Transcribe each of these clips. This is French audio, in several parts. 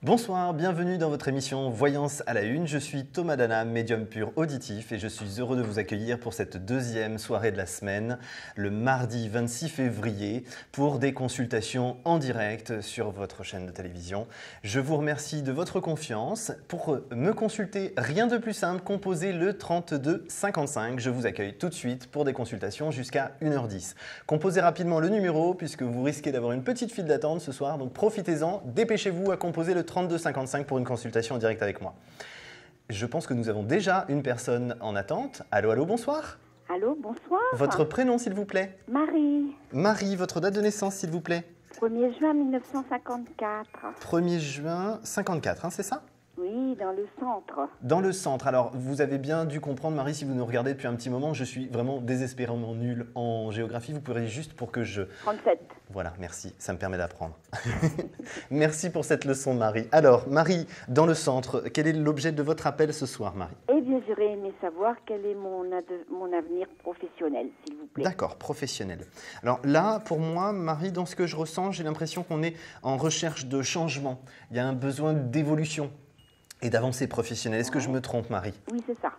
Bonsoir, bienvenue dans votre émission Voyance à la Une. Je suis Thomas Dana, médium pur auditif et je suis heureux de vous accueillir pour cette deuxième soirée de la semaine, le mardi 26 février, pour des consultations en direct sur votre chaîne de télévision. Je vous remercie de votre confiance. Pour me consulter, rien de plus simple, composez le 32 55. Je vous accueille tout de suite pour des consultations jusqu'à 1h10. Composez rapidement le numéro puisque vous risquez d'avoir une petite file d'attente ce soir, donc profitez-en, dépêchez-vous à composer le 32 55 pour une consultation en direct avec moi. Je pense que nous avons déjà une personne en attente. Allô, allô, bonsoir. Allô, bonsoir. Votre prénom, s'il vous plaît? Marie. Marie, votre date de naissance, s'il vous plaît? 1er juin 1954. 1er juin 54, hein, c'est ça? Oui, dans le centre. Dans le centre. Alors, vous avez bien dû comprendre, Marie, si vous nous regardez depuis un petit moment, je suis vraiment désespérément nul en géographie. Vous pourriez juste pour que je... 37. Voilà, merci, ça me permet d'apprendre. Merci pour cette leçon, Marie. Alors, Marie, dans le centre, quel est l'objet de votre appel ce soir, Marie? Eh bien, j'aurais aimé savoir quel est mon avenir professionnel, s'il vous plaît. D'accord, professionnel. Alors là, pour moi, Marie, dans ce que je ressens, j'ai l'impression qu'on est en recherche de changement. Il y a un besoin d'évolution et d'avancée professionnelle. Est-ce que je me trompe, Marie? Oui, c'est ça.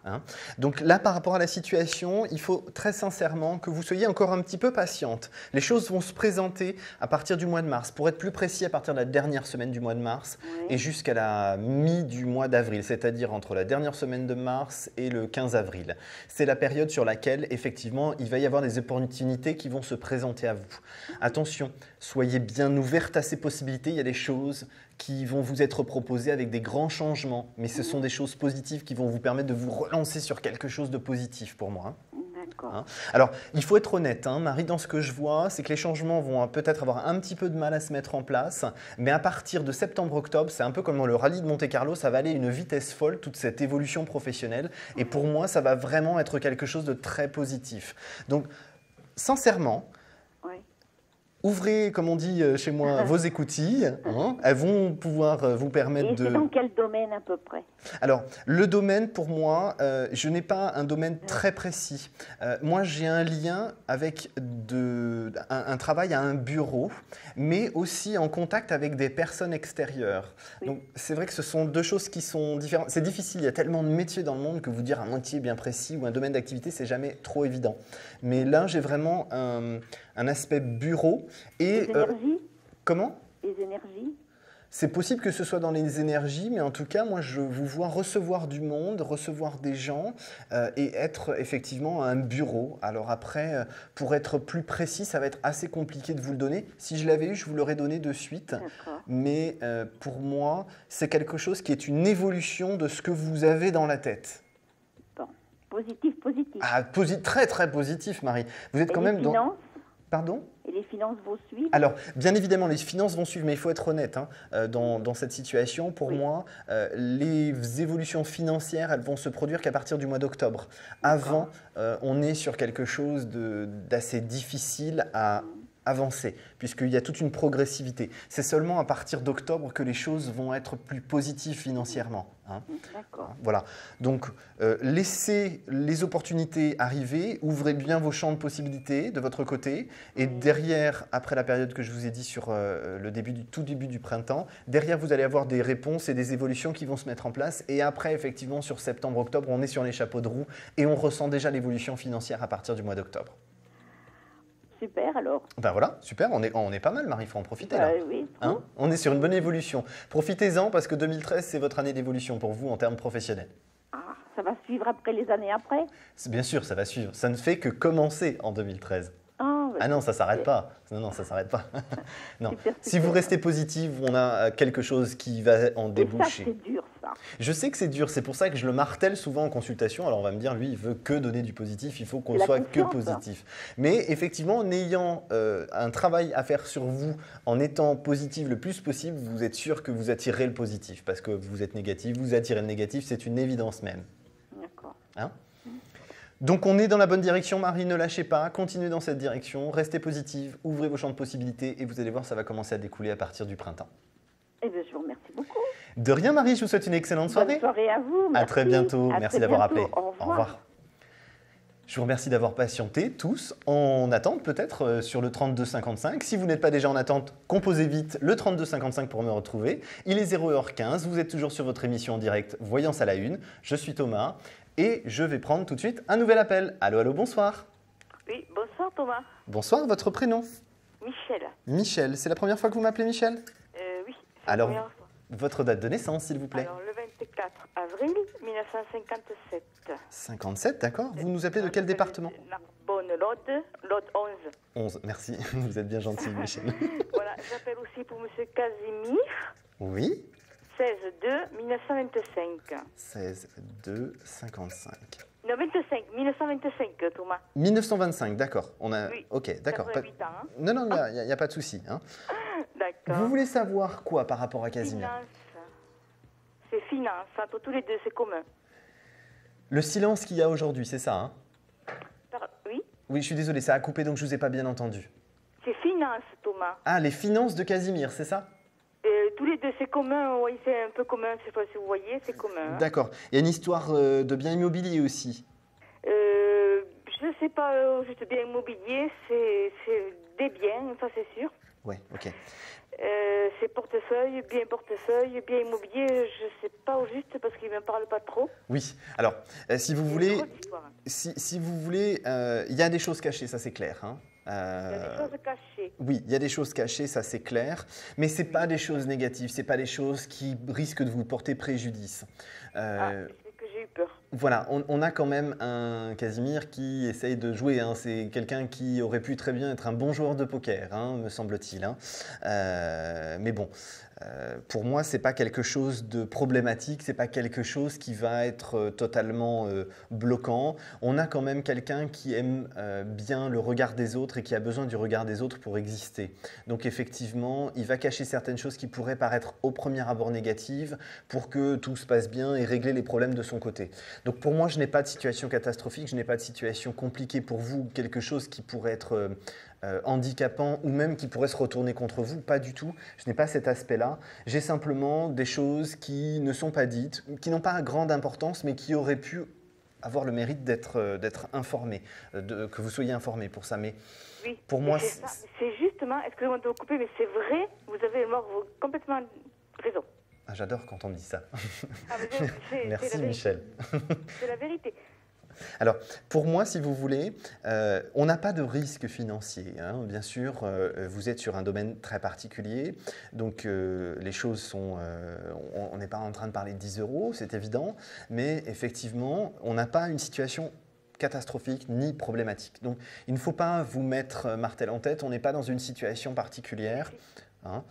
Donc là, par rapport à la situation, il faut très sincèrement que vous soyez encore un petit peu patiente. Les choses vont se présenter à partir du mois de mars. Pour être plus précis, à partir de la dernière semaine du mois de mars et jusqu'à la mi du mois d'avril, c'est-à-dire entre la dernière semaine de mars et le 15 avril. C'est la période sur laquelle, effectivement, il va y avoir des opportunités qui vont se présenter à vous. Attention, soyez bien ouverte à ces possibilités. Il y a des choses qui vont vous être proposées avec des grands changements, mais ce sont des choses positives qui vont vous permettre de vous relancer sur quelque chose de positif pour moi. D'accord. Alors, il faut être honnête, Marie, dans ce que je vois, c'est que les changements vont peut-être avoir un petit peu de mal à se mettre en place, mais à partir de septembre-octobre, c'est un peu comme dans le rallye de Monte-Carlo, ça va aller à une vitesse folle, toute cette évolution professionnelle, et pour moi, ça va vraiment être quelque chose de très positif. Donc, sincèrement, ouvrez, comme on dit chez moi, vos écoutilles. Elles vont pouvoir vous permettre de... Et c'est dans quel domaine à peu près? Alors, le domaine, pour moi, je n'ai pas un domaine très précis. Moi, j'ai un lien avec un travail à un bureau, mais aussi en contact avec des personnes extérieures. Donc, c'est vrai que ce sont deux choses qui sont différentes. C'est difficile, il y a tellement de métiers dans le monde que vous dire un métier bien précis ou un domaine d'activité, c'est jamais trop évident. Mais là, j'ai vraiment un aspect bureau. Et, les énergies comment? Les énergies? C'est possible que ce soit dans les énergies, mais en tout cas, moi, je vous vois recevoir du monde, recevoir des gens et être effectivement à un bureau. Alors après, pour être plus précis, ça va être assez compliqué de vous le donner. Si je l'avais eu, je vous l'aurais donné de suite. Mais pour moi, c'est quelque chose qui est une évolution de ce que vous avez dans la tête. Bon, positif. Ah, très, très positif, Marie. Vous êtes quand même dans... Pardon? Et les finances vont suivre? Alors, bien évidemment, les finances vont suivre, mais il faut être honnête dans cette situation. Pour moi, les évolutions financières, elles vont se produire qu'à partir du mois d'octobre. Avant, on est sur quelque chose d'assez difficile à avancer, puisqu'il y a toute une progressivité. C'est seulement à partir d'octobre que les choses vont être plus positives financièrement. D'accord. Voilà. Donc, laissez les opportunités arriver, ouvrez bien vos champs de possibilités de votre côté, et derrière, après la période que je vous ai dit sur tout début du printemps, derrière, vous allez avoir des réponses et des évolutions qui vont se mettre en place, et après, effectivement, sur septembre-octobre, on est sur les chapeaux de roue, et on ressent déjà l'évolution financière à partir du mois d'octobre. Super alors. Ben voilà, super, on est pas mal, Marie, il faut en profiter là. Oui, on est sur une bonne évolution. Profitez-en parce que 2013, c'est votre année d'évolution pour vous en termes professionnels. Ah, ça va suivre après les années après? Bien sûr, ça va suivre. Ça ne fait que commencer en 2013. Ah non, ça ne s'arrête pas. Non, ça ne s'arrête pas. Non. Super. Si vous restez positive, on a quelque chose qui va en déboucher. Et ça, c'est dur, ça. Je sais que c'est dur, c'est pour ça que je le martèle souvent en consultation. Alors on va me dire, lui, il veut que donner du positif, il faut qu'on soit que positif. Mais effectivement, en ayant un travail à faire sur vous, en étant positif le plus possible, vous êtes sûr que vous attirerez le positif. Parce que vous êtes négatif, vous attirez le négatif, c'est une évidence même. D'accord. Donc on est dans la bonne direction, Marie, ne lâchez pas, continuez dans cette direction, restez positive, ouvrez vos champs de possibilités et vous allez voir, ça va commencer à découler à partir du printemps. Eh bien, je vous remercie beaucoup. De rien, Marie, je vous souhaite une excellente soirée. Bonne soirée à vous. Merci. À très bientôt, merci d'avoir appelé. Au revoir. Je vous remercie d'avoir patienté tous en attente peut-être sur le 3255. Si vous n'êtes pas déjà en attente, composez vite le 3255 pour me retrouver. Il est 0h15, vous êtes toujours sur votre émission en direct Voyance à la Une. Je suis Thomas et je vais prendre tout de suite un nouvel appel. Allô, allô, bonsoir. Oui, bonsoir Thomas. Bonsoir, votre prénom? Michel. Michel, c'est la première fois que vous m'appelez Michel? Oui, c'est Alors, la première fois. votre date de naissance s'il vous plaît? Alors, le 24 avril 1957. 57, d'accord. Vous nous appelez de quel département? Narbonne-Lode, Lode 11. 11, merci. Vous êtes bien gentil, Michel. Voilà, j'appelle aussi pour Monsieur Casimir, Oui, 16-2 1925. 16, 2, 55. Non, 25, 1925, Thomas. 1925, d'accord. On a... Oui. Ok, d'accord. 88 ans, hein. Non, non, il n'y a pas de souci. Hein. D'accord. Vous voulez savoir quoi par rapport à Casimir? Finance. C'est finance, entre tous les deux, c'est commun. Le silence qu'il y a aujourd'hui, c'est ça, hein? Oui, Oui, je suis désolé, ça a coupé, donc je ne vous ai pas bien entendu. c'est finance, Thomas. Ah, les finances de Casimir, c'est ça? Tous les deux, c'est commun, oui, c'est un peu commun, je sais pas si vous voyez, c'est commun. Hein. D'accord. Il y a une histoire de biens immobiliers aussi. Je sais pas, juste bien immobilier, c'est des biens, ça c'est sûr. Ouais, ok. C'est portefeuille, bien immobilier, je sais pas au juste parce qu'il ne me parle pas trop. Oui. Alors, si vous C'est une voulez, grosse histoire. si vous voulez, il y a des choses cachées, ça c'est clair. Hein. Il y a des choses cachées. Oui, il y a des choses cachées, ça c'est clair, mais c'est pas des choses négatives, c'est pas des choses qui risquent de vous porter préjudice. C'est que j'ai eu peur. Voilà, on a quand même un Casimir qui essaye de jouer. Hein. C'est quelqu'un qui aurait pu très bien être un bon joueur de poker, hein, me semble-t-il. Hein. Mais bon, pour moi, c'est pas quelque chose de problématique, c'est pas quelque chose qui va être totalement bloquant. On a quand même quelqu'un qui aime bien le regard des autres et qui a besoin du regard des autres pour exister. Donc effectivement, il va cacher certaines choses qui pourraient paraître au premier abord négatives pour que tout se passe bien et régler les problèmes de son côté. Donc pour moi, je n'ai pas de situation catastrophique, je n'ai pas de situation compliquée pour vous, quelque chose qui pourrait être handicapant ou même qui pourrait se retourner contre vous, pas du tout. Je n'ai pas cet aspect-là. J'ai simplement des choses qui ne sont pas dites, qui n'ont pas grande importance, mais qui auraient pu avoir le mérite d'être informés, que vous soyez informés pour ça. Mais Oui, pour moi, c'est justement, excusez-moi de vous couper, mais c'est vrai, vous avez complètement raison. Ah, j'adore quand on me dit ça. Ah, mais Merci c'est la Michel. C'est la vérité. Alors, pour moi, si vous voulez, on n'a pas de risque financier. Hein. Bien sûr, vous êtes sur un domaine très particulier. Donc, les choses sont... on n'est pas en train de parler de 10 euros, c'est évident. Mais effectivement, on n'a pas une situation catastrophique ni problématique. Donc, il ne faut pas vous mettre martel en tête. On n'est pas dans une situation particulière. Hein.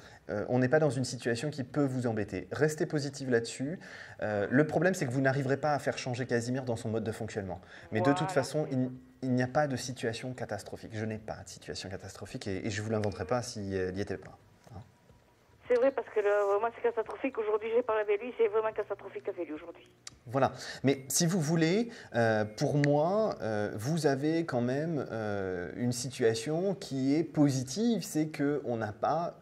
On n'est pas dans une situation qui peut vous embêter. Restez positif là-dessus. Le problème, c'est que vous n'arriverez pas à faire changer Casimir dans son mode de fonctionnement. Mais de toute façon, il n'y a pas de situation catastrophique. Je n'ai pas de situation catastrophique et je ne vous l'inventerai pas s'il n'y était pas. Hein. C'est vrai, parce que vraiment, c'est catastrophique. Aujourd'hui, j'ai parlé avec lui, c'est vraiment catastrophique avec lui aujourd'hui. Voilà. Mais si vous voulez, pour moi, vous avez quand même une situation qui est positive. C'est qu'on n'a pas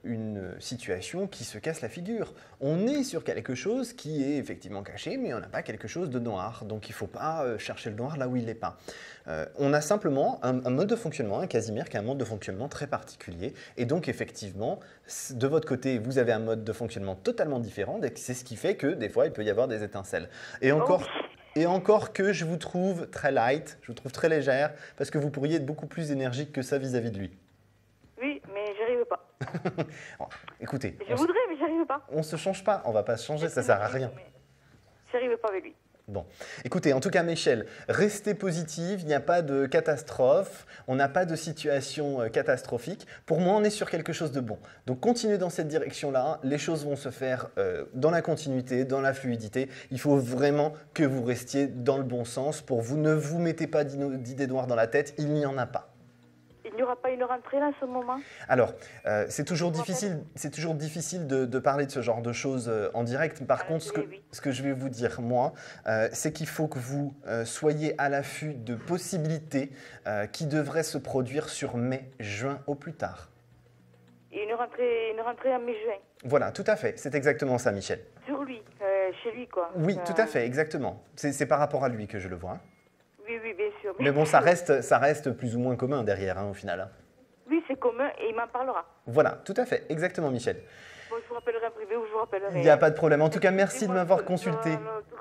une situation qui se casse la figure. On est sur quelque chose qui est effectivement caché, mais on n'a pas quelque chose de noir. Donc il ne faut pas chercher le noir là où il n'est pas. On a simplement un mode de fonctionnement, un Casimir qui a un mode de fonctionnement très particulier. Et donc effectivement, de votre côté, vous avez un mode de fonctionnement totalement différent. C'est ce qui fait que des fois, il peut y avoir des étincelles. Et encore que je vous trouve très light, je vous trouve très légère, parce que vous pourriez être beaucoup plus énergique que ça vis-à-vis de lui. Oui, mais j'y arrive pas. Bon, écoutez, Je voudrais, mais j'y arrive pas. on ne se change pas, on ne va pas se changer, ça ne sert à rien. J'y arrive pas avec lui. Bon, écoutez, en tout cas, Michel, restez positive, il n'y a pas de catastrophe, on n'a pas de situation catastrophique. Pour moi, on est sur quelque chose de bon. Donc, continuez dans cette direction-là, les choses vont se faire dans la continuité, dans la fluidité. Il faut vraiment que vous restiez dans le bon sens. Pour vous, ne vous mettez pas d'idées noires dans la tête, il n'y en a pas. Il n'y aura pas une rentrée là, en ce moment? Alors, c'est toujours difficile de parler de ce genre de choses en direct. Par contre, ce que je vais vous dire, moi, c'est qu'il faut que vous soyez à l'affût de possibilités qui devraient se produire sur mai, juin au plus tard. Et une rentrée en mai-juin? Voilà, tout à fait. C'est exactement ça, Michel. Sur lui, chez lui, quoi. Oui, tout à fait, exactement. C'est par rapport à lui que je le vois. Oui, bien sûr. Mais bon, ça reste plus ou moins commun derrière, hein, au final. Hein. Oui, c'est commun et il m'en parlera. Voilà, tout à fait, exactement, Michel. Bon, je vous rappellerai en privé ou je vous rappellerai. Il n'y a pas de problème. En tout cas, merci de m'avoir consulté.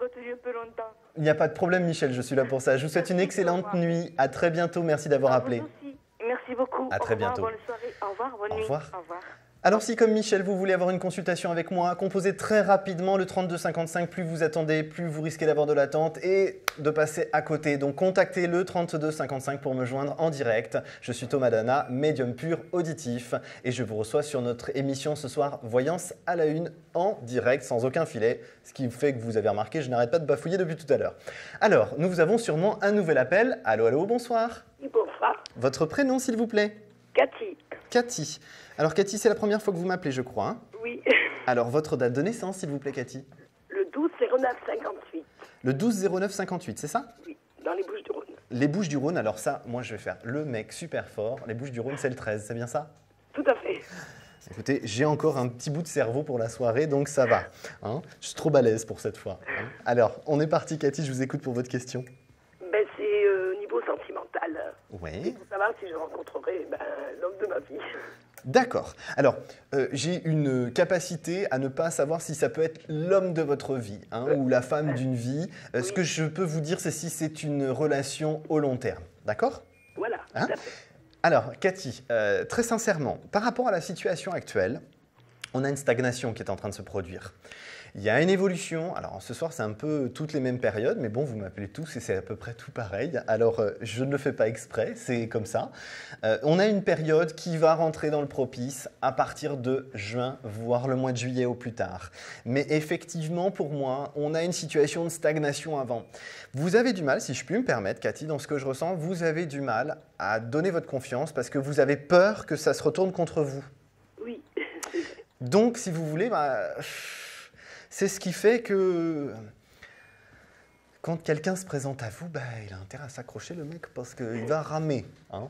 Retenu un peu longtemps. Il n'y a pas de problème, Michel, je suis là pour ça. Je vous souhaite une excellente nuit. À très bientôt, merci d'avoir appelé. Vous aussi. Merci beaucoup. À très bientôt. Bonne soirée. Au revoir, bonne nuit. Au revoir. Au revoir. Alors si comme Michel, vous voulez avoir une consultation avec moi, composez très rapidement le 3255, plus vous attendez, plus vous risquez d'avoir de l'attente et de passer à côté. Donc contactez le 3255 pour me joindre en direct. Je suis Thomas Dana, médium pur auditif et je vous reçois sur notre émission ce soir Voyance à la une en direct sans aucun filet, ce qui fait que vous avez remarqué, je n'arrête pas de bafouiller depuis tout à l'heure. Alors, nous vous avons sûrement un nouvel appel. Allô, allô, bonsoir. Oui, bonsoir. Votre prénom s'il vous plaît? Cathy. Cathy. Alors Cathy, c'est la première fois que vous m'appelez, je crois. Hein. Oui. Alors votre date de naissance, s'il vous plaît, Cathy? Le 12-09-58. Le 12-09-58, c'est ça? Oui, dans les Bouches-du-Rhône. Les Bouches-du-Rhône, alors ça, moi je vais faire le mec super fort. Les Bouches-du-Rhône, c'est le 13, c'est bien ça? Tout à fait. Écoutez, j'ai encore un petit bout de cerveau pour la soirée, donc ça va. Hein, je suis trop balèze pour cette fois. Hein. Alors, on est parti, Cathy, je vous écoute pour votre question. Ben, c'est au niveau sentimental. Oui. Pour savoir si je rencontrerai l'homme de ma vie. D'accord. Alors, j'ai une capacité à ne pas savoir si ça peut être l'homme de votre vie hein, ou la femme d'une vie. Oui. Ce que je peux vous dire, c'est si c'est une relation au long terme. D'accord? Voilà, Hein? tout à fait. Alors, Cathy, très sincèrement, par rapport à la situation actuelle, on a une stagnation qui est en train de se produire. Il y a une évolution. Alors, ce soir, c'est un peu toutes les mêmes périodes, mais bon, vous m'appelez tous et c'est à peu près tout pareil. Alors, je ne le fais pas exprès, c'est comme ça. On a une période qui va rentrer dans le propice à partir de juin, voire le mois de juillet au plus tard. Mais effectivement, pour moi, on a une situation de stagnation avant. Vous avez du mal, si je puis me permettre, Cathy, dans ce que je ressens, vous avez du mal à donner votre confiance parce que vous avez peur que ça se retourne contre vous. Oui. Donc, si vous voulez, c'est ce qui fait que quand quelqu'un se présente à vous, il a intérêt à s'accrocher le mec parce qu'il va ramer. Hein.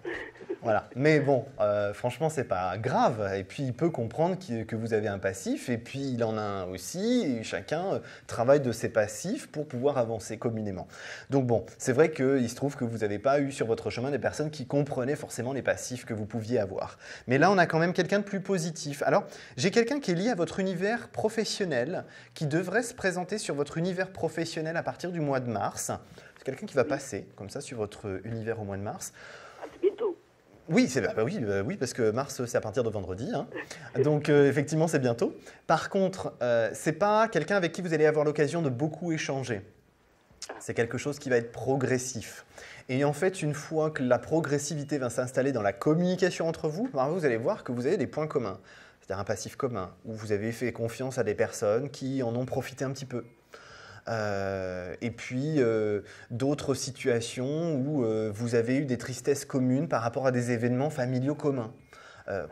Voilà. Mais bon, franchement, c'est pas grave. Et puis, il peut comprendre que vous avez un passif. Et puis, il en a un aussi. Et chacun travaille de ses passifs pour pouvoir avancer communément. Donc bon, c'est vrai qu'il se trouve que vous n'avez pas eu sur votre chemin des personnes qui comprenaient forcément les passifs que vous pouviez avoir. Mais là, on a quand même quelqu'un de plus positif. Alors, j'ai quelqu'un qui est lié à votre univers professionnel, qui devrait se présenter sur votre univers professionnel à partir du mois de mars. C'est quelqu'un qui va passer comme ça sur votre univers au mois de mars. Ah, c'est bientôt. Oui, oui, parce que mars, c'est à partir de vendredi. Hein. Donc, effectivement, c'est bientôt. Par contre, ce n'est pas quelqu'un avec qui vous allez avoir l'occasion de beaucoup échanger. C'est quelque chose qui va être progressif. Et en fait, une fois que la progressivité va s'installer dans la communication entre vous, vous allez voir que vous avez des points communs. C'est-à-dire un passif commun, où vous avez fait confiance à des personnes qui en ont profité un petit peu. Et puis d'autres situations où vous avez eu des tristesses communes par rapport à des événements familiaux communs.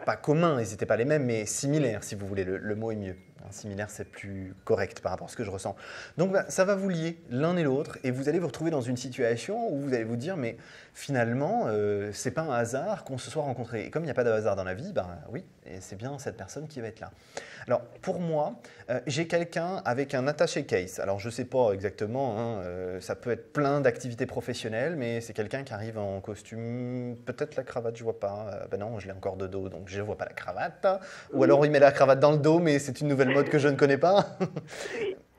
Pas communs, ils n'étaient pas les mêmes, mais similaires si vous voulez, le mot est mieux. Similaire, c'est plus correct par rapport à ce que je ressens. Donc ça va vous lier l'un et l'autre et vous allez vous retrouver dans une situation où vous allez vous dire mais finalement, c'est pas un hasard qu'on se soit rencontrés. Et comme il n'y a pas de hasard dans la vie, oui, et c'est bien cette personne qui va être là. Alors pour moi, j'ai quelqu'un avec un attaché case. Alors je ne sais pas exactement, ça peut être plein d'activités professionnelles, mais c'est quelqu'un qui arrive en costume, peut-être la cravate, je ne vois pas. Non, je l'ai encore de dos, donc je ne vois pas la cravate. Ou alors il met la cravate dans le dos, mais c'est une nouvelle mode que je ne connais pas.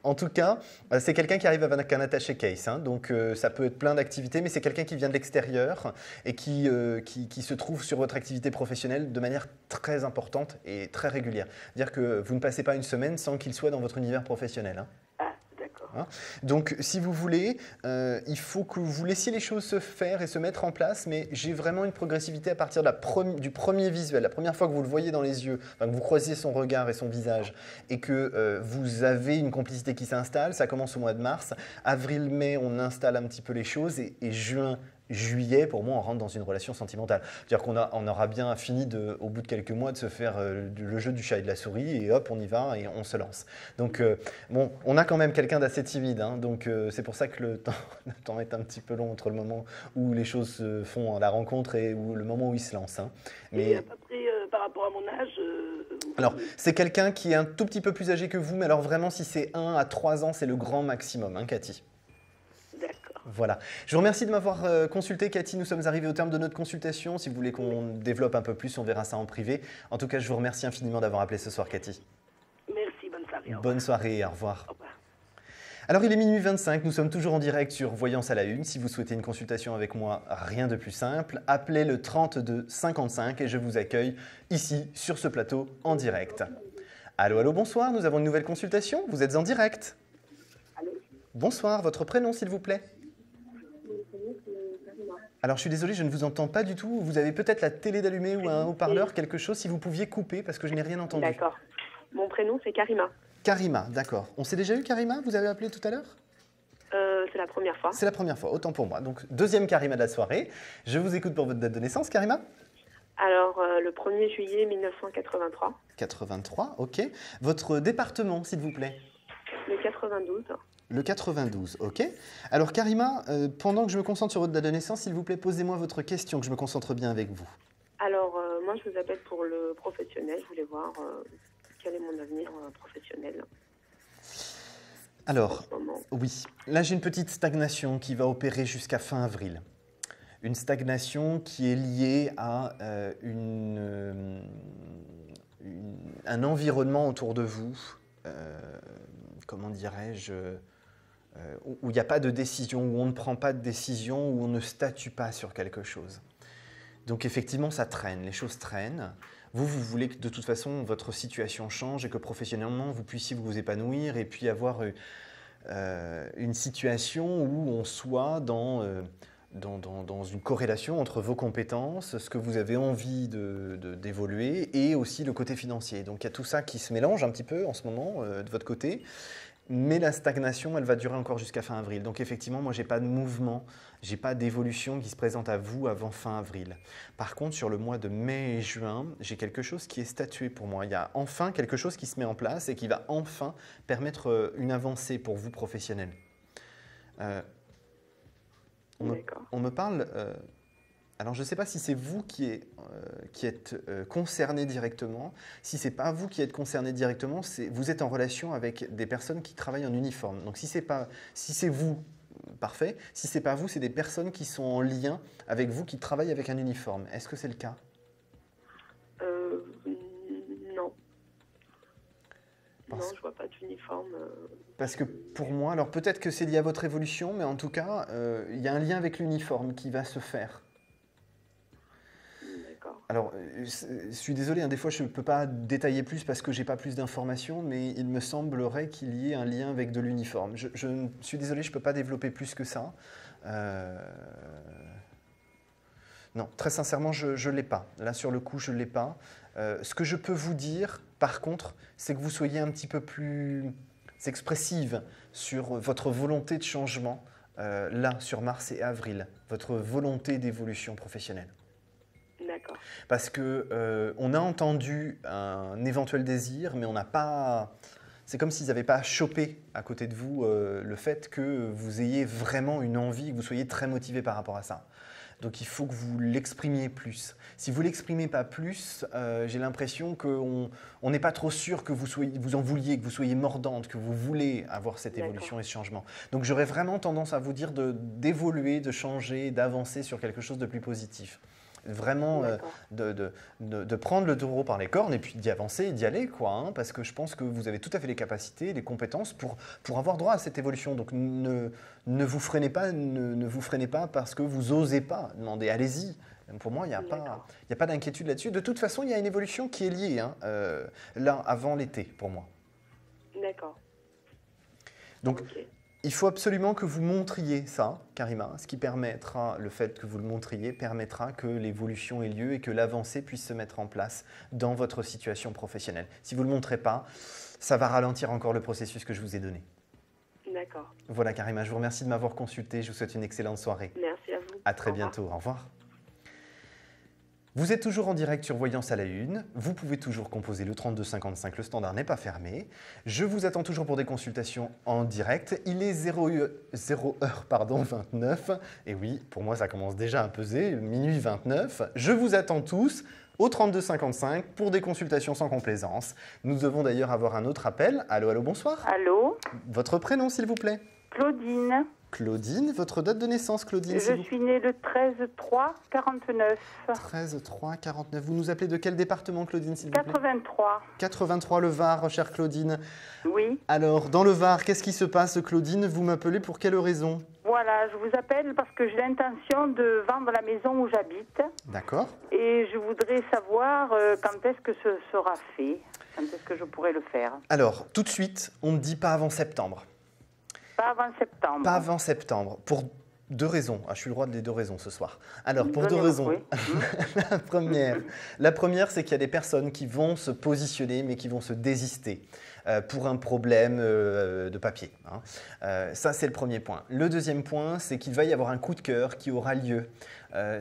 En tout cas, c'est quelqu'un qui arrive avec un attaché case. Hein, donc ça peut être plein d'activités, mais c'est quelqu'un qui vient de l'extérieur et qui se trouve sur votre activité professionnelle de manière très importante et très régulière. C'est-à-dire que vous ne passez pas une semaine sans qu'il soit dans votre univers professionnel. Hein. Ah, d'accord. Hein. Donc si vous voulez, il faut que vous laissiez les choses se faire et se mettre en place, mais j'ai vraiment une progressivité à partir de du premier visuel, la première fois que vous le voyez dans les yeux, que vous croisez son regard et son visage, et que vous avez une complicité qui s'installe, ça commence au mois de mars, avril-mai, on installe un petit peu les choses, et juin, juillet, pour moi, on rentre dans une relation sentimentale. C'est-à-dire qu'on aura bien fini, au bout de quelques mois, de se faire le jeu du chat et de la souris, et hop, on y va et on se lance. Donc, bon, on a quand même quelqu'un d'assez timide, hein, donc c'est pour ça que le temps est un petit peu long entre le moment où les choses se font à la rencontre et le moment où il se lance. Hein. Mais à peu près, par rapport à mon âge... Alors, c'est quelqu'un qui est un tout petit peu plus âgé que vous, mais alors vraiment, si c'est 1 à 3 ans, c'est le grand maximum, hein, Cathy. D'accord. Voilà. Je vous remercie de m'avoir consulté, Cathy. Nous sommes arrivés au terme de notre consultation. Si vous voulez qu'on développe un peu plus, on verra ça en privé. En tout cas, je vous remercie infiniment d'avoir appelé ce soir, Cathy. Merci, bonne soirée. Au revoir. Bonne soirée, au revoir. Au revoir. Alors, il est minuit 25, nous sommes toujours en direct sur Voyance à la Une. Si vous souhaitez une consultation avec moi, rien de plus simple. Appelez le 32 55 et je vous accueille ici, sur ce plateau, en direct. Allô, allô, bonsoir, nous avons une nouvelle consultation. Vous êtes en direct. Allô. Bonsoir, votre prénom, s'il vous plaît. Alors, je suis désolé, je ne vous entends pas du tout. Vous avez peut-être la télé d'allumée ou un haut-parleur, quelque chose, si vous pouviez couper, parce que je n'ai rien entendu. D'accord. Mon prénom, c'est Karima. Karima, d'accord. On s'est déjà eu, Karima? Vous avez appelé tout à l'heure? C'est la première fois. C'est la première fois, autant pour moi. Donc, deuxième Karima de la soirée. Je vous écoute pour votre date de naissance, Karima? Alors, le 1er juillet 1983. 83, ok. Votre département, s'il vous plaît? Le 92. Le 92, ok. Alors, Karima, pendant que je me concentre sur votre date de naissance, s'il vous plaît, posez-moi votre question, que je me concentre bien avec vous. Alors, moi, je vous appelle pour le professionnel. Je voulais voir quel est mon avenir professionnel en Alors, ce moment. oui, là j'ai une petite stagnation qui va opérer jusqu'à fin avril. Une stagnation qui est liée à un environnement autour de vous, comment dirais-je, où il n'y a pas de décision, où on ne prend pas de décision, où on ne statue pas sur quelque chose. Donc effectivement, ça traîne, les choses traînent. Vous voulez que de toute façon, votre situation change et que professionnellement, vous puissiez vous épanouir et puis avoir une situation où on soit dans une corrélation entre vos compétences, ce que vous avez envie d'évoluer et aussi le côté financier. Donc il y a tout ça qui se mélange un petit peu en ce moment de votre côté. Mais la stagnation, elle va durer encore jusqu'à fin avril. Donc effectivement, moi, je n'ai pas de mouvement, je n'ai pas d'évolution qui se présente à vous avant fin avril. Par contre, sur le mois de mai et juin, j'ai quelque chose qui est statué pour moi. Il y a enfin quelque chose qui se met en place et qui va enfin permettre une avancée pour vous professionnels. On me parle... alors, je ne sais pas si c'est vous qui êtes concerné directement. Si ce n'est pas vous qui êtes concerné directement, vous êtes en relation avec des personnes qui travaillent en uniforme. Donc, si c'est vous, parfait. Si ce n'est pas vous, c'est des personnes qui sont en lien avec vous, qui travaillent avec un uniforme. Est-ce que c'est le cas? Non. Non, je ne vois pas d'uniforme. Parce que pour moi, alors peut-être que c'est lié à votre évolution, mais en tout cas, il y a un lien avec l'uniforme qui va se faire. Alors, je suis désolé, des fois je ne peux pas détailler plus parce que je n'ai pas plus d'informations, mais il me semblerait qu'il y ait un lien avec de l'uniforme. Je suis désolé, je ne peux pas développer plus que ça. Non, très sincèrement, je ne l'ai pas. Là, sur le coup, je ne l'ai pas. Ce que je peux vous dire, par contre, c'est que vous soyez un petit peu plus expressive sur votre volonté de changement, là, sur mars et avril, votre volonté d'évolution professionnelle. D'accord. Parce qu'on a entendu un éventuel désir, mais on n'a pas... C'est comme s'ils n'avaient pas chopé à côté de vous le fait que vous ayez vraiment une envie, que vous soyez très motivé par rapport à ça. Donc il faut que vous l'exprimiez plus. Si vous ne l'exprimez pas plus, j'ai l'impression qu'on n'est pas trop sûr que vous en vouliez, que vous soyez mordante, que vous voulez avoir cette évolution et ce changement. Donc j'aurais vraiment tendance à vous dire d'évoluer, de changer, d'avancer sur quelque chose de plus positif. Vraiment de prendre le taureau par les cornes et puis d'y avancer et d'y aller, quoi, parce que je pense que vous avez tout à fait les capacités, les compétences pour avoir droit à cette évolution. Donc ne vous freinez pas parce que vous n'osez pas demander, allez-y. Pour moi, il n'y a pas d'inquiétude là-dessus. De toute façon, il y a une évolution qui est liée, là, avant l'été, pour moi. D'accord. Donc, il faut absolument que vous montriez ça, Karima. Ce qui permettra, le fait que vous le montriez, permettra que l'évolution ait lieu et que l'avancée puisse se mettre en place dans votre situation professionnelle. Si vous ne le montrez pas, ça va ralentir encore le processus que je vous ai donné. D'accord. Voilà, Karima, je vous remercie de m'avoir consulté. Je vous souhaite une excellente soirée. Merci à vous. À très bientôt. Au revoir. Vous êtes toujours en direct sur Voyance à la Une. Vous pouvez toujours composer le 32 55, le standard n'est pas fermé. Je vous attends toujours pour des consultations en direct. Il est 0h29. Et oui, pour moi, ça commence déjà à peser, minuit 29. Je vous attends tous au 32 55 pour des consultations sans complaisance. Nous devons d'ailleurs avoir un autre appel. Allô, allô, bonsoir. Allô? Votre prénom, s'il vous plaît? Claudine. Claudine, votre date de naissance, Claudine? Je suis née le 13-3-49. 13-3-49. Vous nous appelez de quel département, Claudine, s'il vous plaît? 83. 83, le Var, chère Claudine. Oui. Alors, dans le Var, qu'est-ce qui se passe, Claudine? Vous m'appelez pour quelle raison? Voilà, je vous appelle parce que j'ai l'intention de vendre la maison où j'habite. D'accord. Et je voudrais savoir quand est-ce que ce sera fait, quand est-ce que je pourrai le faire. Alors, tout de suite, on ne dit pas avant septembre. Pas avant septembre. Pas avant septembre, pour deux raisons. Ah, je suis le roi des deux raisons ce soir. Alors, pour deux Donnez-moi, raisons. oui. La première, c'est qu'il y a des personnes qui vont se positionner, mais qui vont se désister pour un problème de papier. Hein. Ça, c'est le premier point. Le deuxième point, c'est qu'il va y avoir un coup de cœur qui aura lieu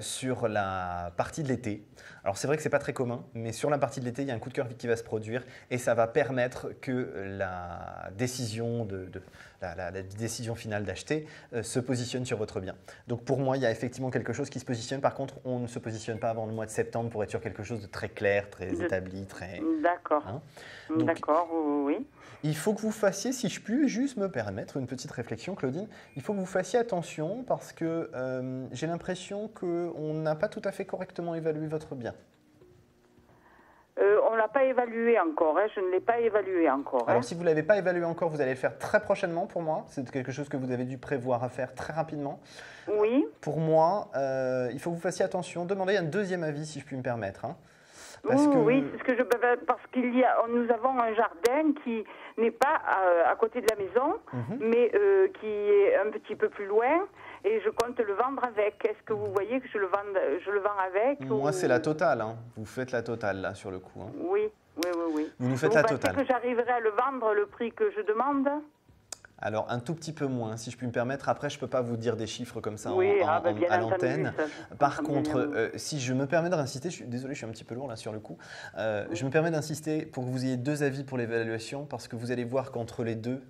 sur la partie de l'été. Alors, c'est vrai que ce n'est pas très commun, mais sur la partie de l'été, il y a un coup de cœur qui va se produire et ça va permettre que la décision la décision finale d'acheter se positionne sur votre bien. Donc pour moi, il y a effectivement quelque chose qui se positionne. Par contre, on ne se positionne pas avant le mois de septembre pour être sur quelque chose de très clair, très établi, très... D'accord. Hein. D'accord, oui. Il faut que vous fassiez, si je puis juste me permettre une petite réflexion, Claudine, il faut que vous fassiez attention parce que j'ai l'impression qu'on n'a pas tout à fait correctement évalué votre bien. On ne l'a pas évalué encore, hein. Je ne l'ai pas évalué encore. Alors si vous ne l'avez pas évalué encore, vous allez le faire très prochainement pour moi. C'est quelque chose que vous avez dû prévoir à faire très rapidement. Oui. Pour moi, il faut que vous fassiez attention. Demandez un deuxième avis si je puis me permettre. Hein. Oui, parce qu'il y a, nous avons un jardin qui n'est pas à côté de la maison, mais qui est un petit peu plus loin, et je compte le vendre avec. Est-ce que vous voyez que je le vends avec? Moi, c'est la totale. Hein. Vous faites la totale là sur le coup. Hein. Oui. Vous nous faites la totale. Est-ce que j'arriverai à le vendre le prix que je demande? Alors, un tout petit peu moins, si je puis me permettre. Après, je ne peux pas vous dire des chiffres comme ça bien à l'antenne. Par entendu, contre, si je me permets d'insister, désolé, je suis un petit peu lourd là sur le coup. Je me permets d'insister pour que vous ayez deux avis pour l'évaluation, parce que vous allez voir qu'entre les deux,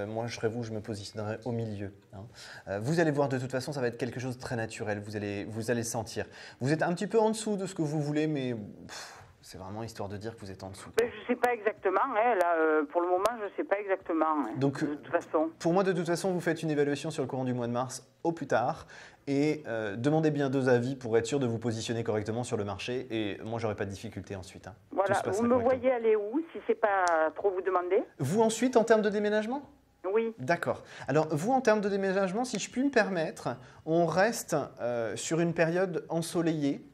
moi, je serais vous, je me positionnerai au milieu. Hein. Vous allez voir, de toute façon, ça va être quelque chose de très naturel. Vous allez le sentir. Vous êtes un petit peu en dessous de ce que vous voulez, mais... c'est vraiment histoire de dire que vous êtes en dessous. Je ne sais pas exactement. Hein, là, pour le moment, je ne sais pas exactement. Hein, donc, de toute façon. Pour moi, de toute façon, vous faites une évaluation sur le courant du mois de mars au plus tard. Et demandez bien deux avis pour être sûr de vous positionner correctement sur le marché. Et moi, j'aurai pas de difficulté ensuite. Hein. Voilà. Vous me voyez aller où, si ce n'est pas trop vous demander? Vous ensuite, en termes de déménagement? Oui. D'accord. Alors, vous, en termes de déménagement, si je puis me permettre, on reste sur une période ensoleillée.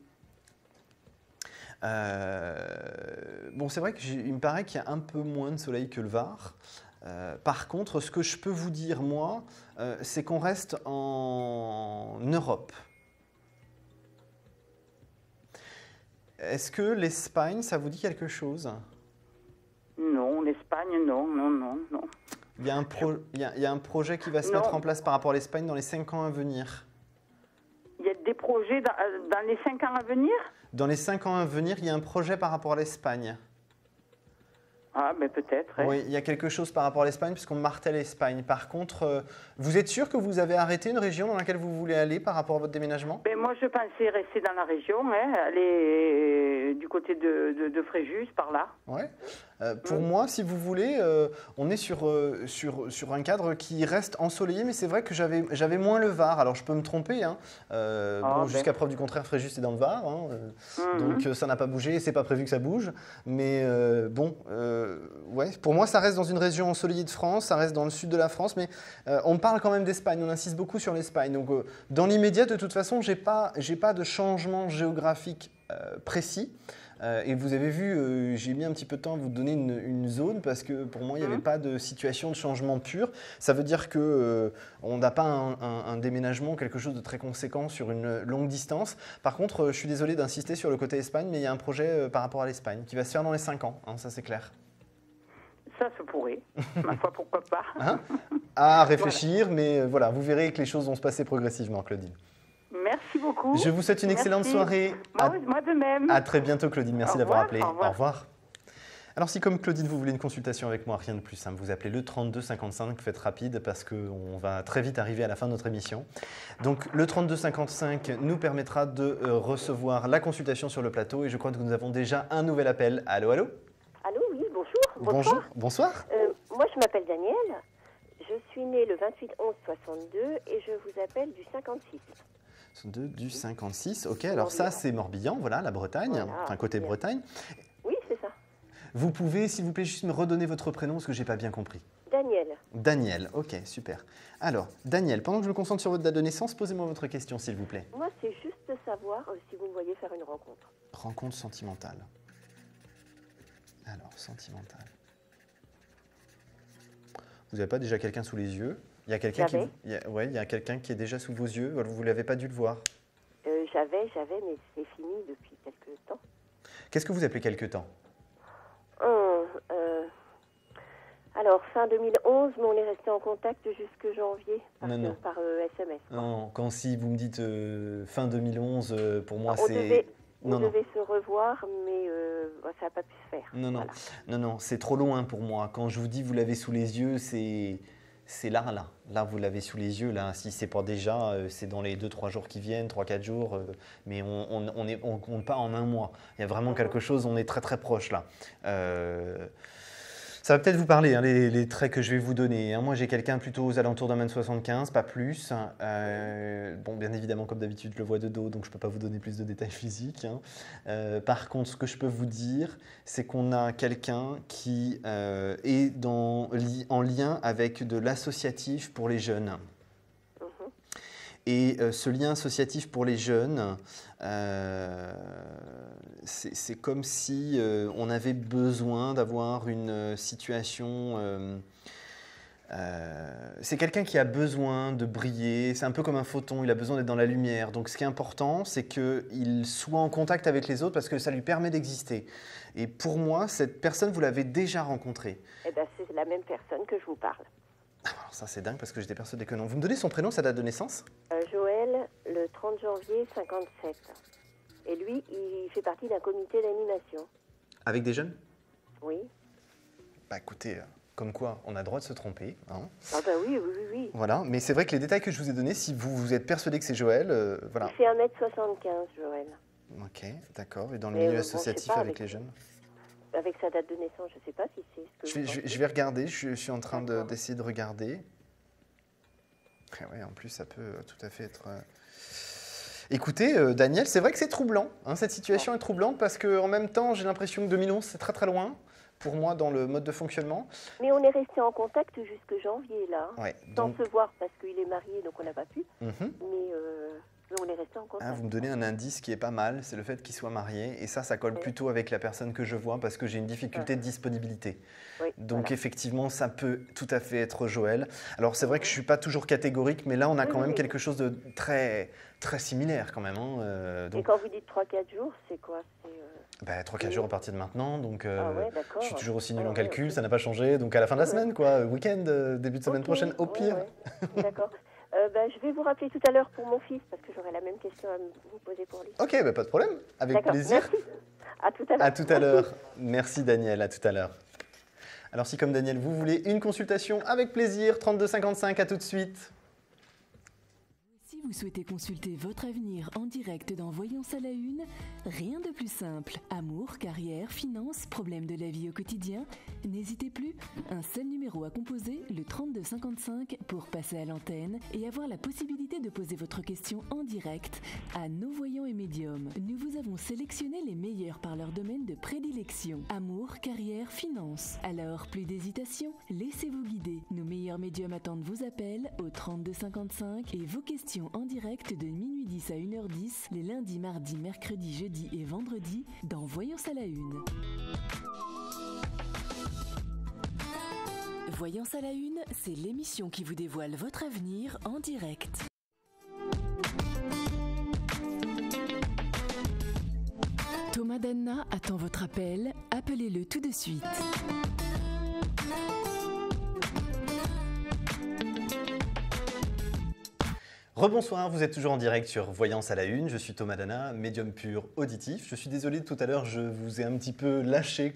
Bon, c'est vrai qu'il me paraît qu'il y a un peu moins de soleil que le Var. Par contre, ce que je peux vous dire, moi, c'est qu'on reste en Europe. Est-ce que l'Espagne, ça vous dit quelque chose? Non, l'Espagne, non. Il y a un projet qui va se mettre en place par rapport à l'Espagne dans les 5 ans à venir. Il y a des projets dans les 5 ans à venir? Dans les 5 ans à venir, il y a un projet par rapport à l'Espagne. Ah, mais peut-être. Oui, il y a quelque chose par rapport à l'Espagne, puisqu'on martèle l'Espagne. Par contre, vous êtes sûr que vous avez arrêté une région dans laquelle vous voulez aller par rapport à votre déménagement? Moi, je pensais rester dans la région, aller du côté de Fréjus, par là. Oui. Pour moi, si vous voulez, on est sur un cadre qui reste ensoleillé, mais c'est vrai que j'avais moins le Var. Alors, je peux me tromper. Hein. Jusqu'à preuve du contraire, Fréjus est dans le Var. Hein. Donc, ça n'a pas bougé et ce n'est pas prévu que ça bouge. Mais ouais, pour moi, ça reste dans une région ensoleillée de France, ça reste dans le sud de la France. Mais on parle quand même d'Espagne, on insiste beaucoup sur l'Espagne. Donc, dans l'immédiat, de toute façon, j'ai pas de changement géographique précis. Et vous avez vu, j'ai mis un petit peu de temps à vous donner une zone parce que pour moi, il n'y avait pas de situation de changement pur. Ça veut dire qu'on n'a pas un déménagement, quelque chose de très conséquent sur une longue distance. Par contre, je suis désolé d'insister sur le côté Espagne, mais il y a un projet par rapport à l'Espagne qui va se faire dans les 5 ans, hein, ça c'est clair. Ça se pourrait, ma foi, pourquoi pas. Hein? À réfléchir, mais voilà, vous verrez que les choses vont se passer progressivement, Claudine. Merci beaucoup. Je vous souhaite une excellente soirée. Moi de même. À très bientôt, Claudine. Merci d'avoir appelé. Au revoir. Au revoir. Alors, si comme Claudine, vous voulez une consultation avec moi, rien de plus simple, vous appelez le 32 55, faites rapide parce qu'on va très vite arriver à la fin de notre émission. Donc, le 32 55 nous permettra de recevoir la consultation sur le plateau et je crois que nous avons déjà un nouvel appel. Allô, allô? Allô, oui, bonjour. Bonjour, bonsoir. Moi, je m'appelle Danielle. Je suis née le 28/11/62 et je vous appelle du 56. Du 56, ok. Alors ça, c'est Morbihan, voilà, la Bretagne, Voilà, enfin côté bien. Bretagne. Oui, c'est ça. Vous pouvez, s'il vous plaît, juste me redonner votre prénom parce que je n'ai pas bien compris. Daniel. Daniel, ok, super. Alors, Daniel, pendant que je me concentre sur votre date de naissance, posez-moi votre question, s'il vous plaît. Moi, c'est juste de savoir si vous me voyez faire une rencontre. Rencontre sentimentale. Alors, sentimentale. Vous n'avez pas déjà quelqu'un sous les yeux? Il y a quelqu'un qui, il y a quelqu'un qui est déjà sous vos yeux. Vous l'avez pas dû le voir. J'avais, mais c'est fini depuis quelques temps. Qu'est-ce que vous appelez quelque temps? Alors, fin 2011, mais on est resté en contact jusque janvier par SMS. Quoi. Non, quand si vous me dites fin 2011, pour moi On devait se revoir, mais ça n'a pas pu se faire. Non, voilà. non, c'est trop loin pour moi. Quand je vous dis vous l'avez sous les yeux, c'est là. Là, vous l'avez sous les yeux. Là, si c'est pas déjà, c'est dans les 2-3 jours qui viennent, 3-4 jours. Mais on compte pas en un mois. Il y a vraiment quelque chose, on est très très proche là. Ça va peut-être vous parler, hein, les traits que je vais vous donner. Hein. Moi, j'ai quelqu'un plutôt aux alentours d'1m75, pas plus. Bon, bien évidemment, comme d'habitude, je le vois de dos, donc je ne peux pas vous donner plus de détails physiques. Hein. Par contre, ce que je peux vous dire, c'est qu'on a quelqu'un qui est en lien avec de l'associatif pour les jeunes. Et ce lien associatif pour les jeunes, c'est comme si on avait besoin d'avoir une situation... c'est quelqu'un qui a besoin de briller, c'est un peu comme un photon, il a besoin d'être dans la lumière. Donc ce qui est important, c'est qu'il soit en contact avec les autres parce que ça lui permet d'exister. Et pour moi, cette personne, vous l'avez déjà rencontrée. Eh bien, c'est la même personne que je vous parle. Alors ça, c'est dingue parce que j'étais persuadé que non. Vous me donnez son prénom, sa date de naissance? Joël, le 30 janvier 57. Et lui, il fait partie d'un comité d'animation. Avec des jeunes? Oui. Bah écoutez, comme quoi, on a le droit de se tromper. Hein. Ah bah oui. Voilà, mais c'est vrai que les détails que je vous ai donnés, si vous êtes persuadé que c'est Joël, voilà. Il fait 1m75, Joël. Ok, d'accord. Et dans le milieu associatif avec les jeunes? Avec sa date de naissance, je ne sais pas si c'est ce que je vais regarder, je suis en train d'essayer de regarder. Ouais, en plus, ça peut tout à fait être... Écoutez, Daniel, c'est vrai que c'est troublant. Hein, cette situation est troublante parce qu'en même temps, j'ai l'impression que 2011, c'est très très loin pour moi dans le mode de fonctionnement. Mais on est resté en contact jusque janvier, là. Ouais, sans se voir parce qu'il est marié, donc on n'a pas pu. Mais on est resté en contact. Vous me donnez un indice qui est pas mal, c'est le fait qu'il soit marié. Et ça colle plutôt avec la personne que je vois parce que j'ai une difficulté de disponibilité. Oui, donc effectivement, ça peut tout à fait être Joël. Alors c'est vrai que je ne suis pas toujours catégorique, mais là on a quand même quelque chose de très, très similaire quand même. Hein. Et quand vous dites 3-4 jours, c'est quoi? 3-4 jours à partir de maintenant, donc je suis toujours aussi nul en calcul, okay. Ça n'a pas changé. Donc à la fin de la semaine, quoi, week-end, début de semaine prochaine, au pire. D'accord. Je vais vous rappeler tout à l'heure pour mon fils, parce que j'aurai la même question à vous poser pour lui. Ok, pas de problème, avec plaisir. Merci. À tout à l'heure. À tout à l'heure. Merci Daniel, à tout à l'heure. Alors si comme Daniel, vous voulez une consultation, avec plaisir, 3255, à tout de suite. Si vous souhaitez consulter votre avenir en direct dans Voyance à la Une, rien de plus simple. Amour, carrière, finances, problèmes de la vie au quotidien, n'hésitez plus. Un seul numéro à composer, le 3255, pour passer à l'antenne et avoir la possibilité de poser votre question en direct à nos voyants et médiums. Nous vous avons sélectionné les meilleurs par leur domaine de prédilection. Amour, carrière, finances. Alors, plus d'hésitation, laissez-vous guider. Nos meilleurs médiums attendent vos appels au 3255 et vos questions en direct de minuit 10 à 1h10 les lundis, mardis, mercredis, jeudis et vendredis dans Voyance à la Une. Voyance à la Une, c'est l'émission qui vous dévoile votre avenir en direct. Thomas Danna attend votre appel, appelez-le tout de suite. Rebonsoir, vous êtes toujours en direct sur Voyance à la Une. Je suis Thomas Danna, médium pur auditif. Je suis désolé, tout à l'heure, je vous ai un petit peu lâché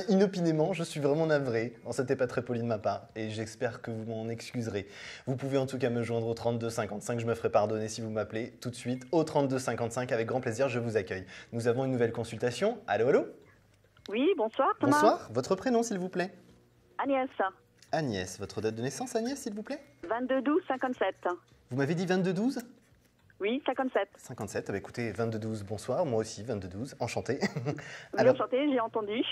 inopinément. Je suis vraiment navré. Ce n'était pas très poli de ma part et j'espère que vous m'en excuserez. Vous pouvez en tout cas me joindre au 3255. Je me ferai pardonner si vous m'appelez tout de suite au 3255. Avec grand plaisir, je vous accueille. Nous avons une nouvelle consultation. Allô, allô? Oui, bonsoir Thomas. Bonsoir. Votre prénom, s'il vous plaît? Agnès. Agnès, votre date de naissance, Agnès, s'il vous plaît? 22-12-57. Vous m'avez dit 22-12? Oui, 57. 57, écoutez, 22-12, bonsoir, moi aussi, 22-12, enchanté. Oui, enchanté, j'ai entendu.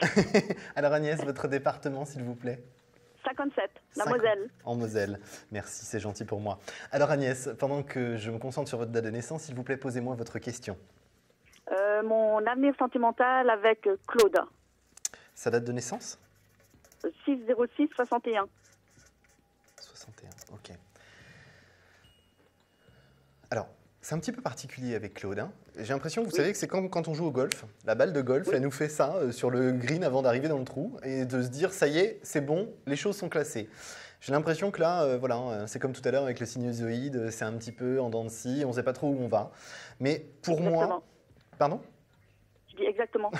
Alors Agnès, votre département, s'il vous plaît? 57, la Moselle. En Moselle, merci, c'est gentil pour moi. Alors Agnès, pendant que je me concentre sur votre date de naissance, s'il vous plaît, posez-moi votre question. Mon avenir sentimental avec Claude. Sa date de naissance? 6-06-61. 61, ok. Alors, c'est un petit peu particulier avec Claude. Hein. J'ai l'impression que vous savez que c'est comme quand on joue au golf. La balle de golf, elle nous fait ça sur le green avant d'arriver dans le trou et de se dire, ça y est, c'est bon, les choses sont classées. J'ai l'impression que là, voilà, c'est comme tout à l'heure avec le sinusoïde, c'est un petit peu en dents de scie, on ne sait pas trop où on va. Mais pour moi... Pardon? Je dis exactement.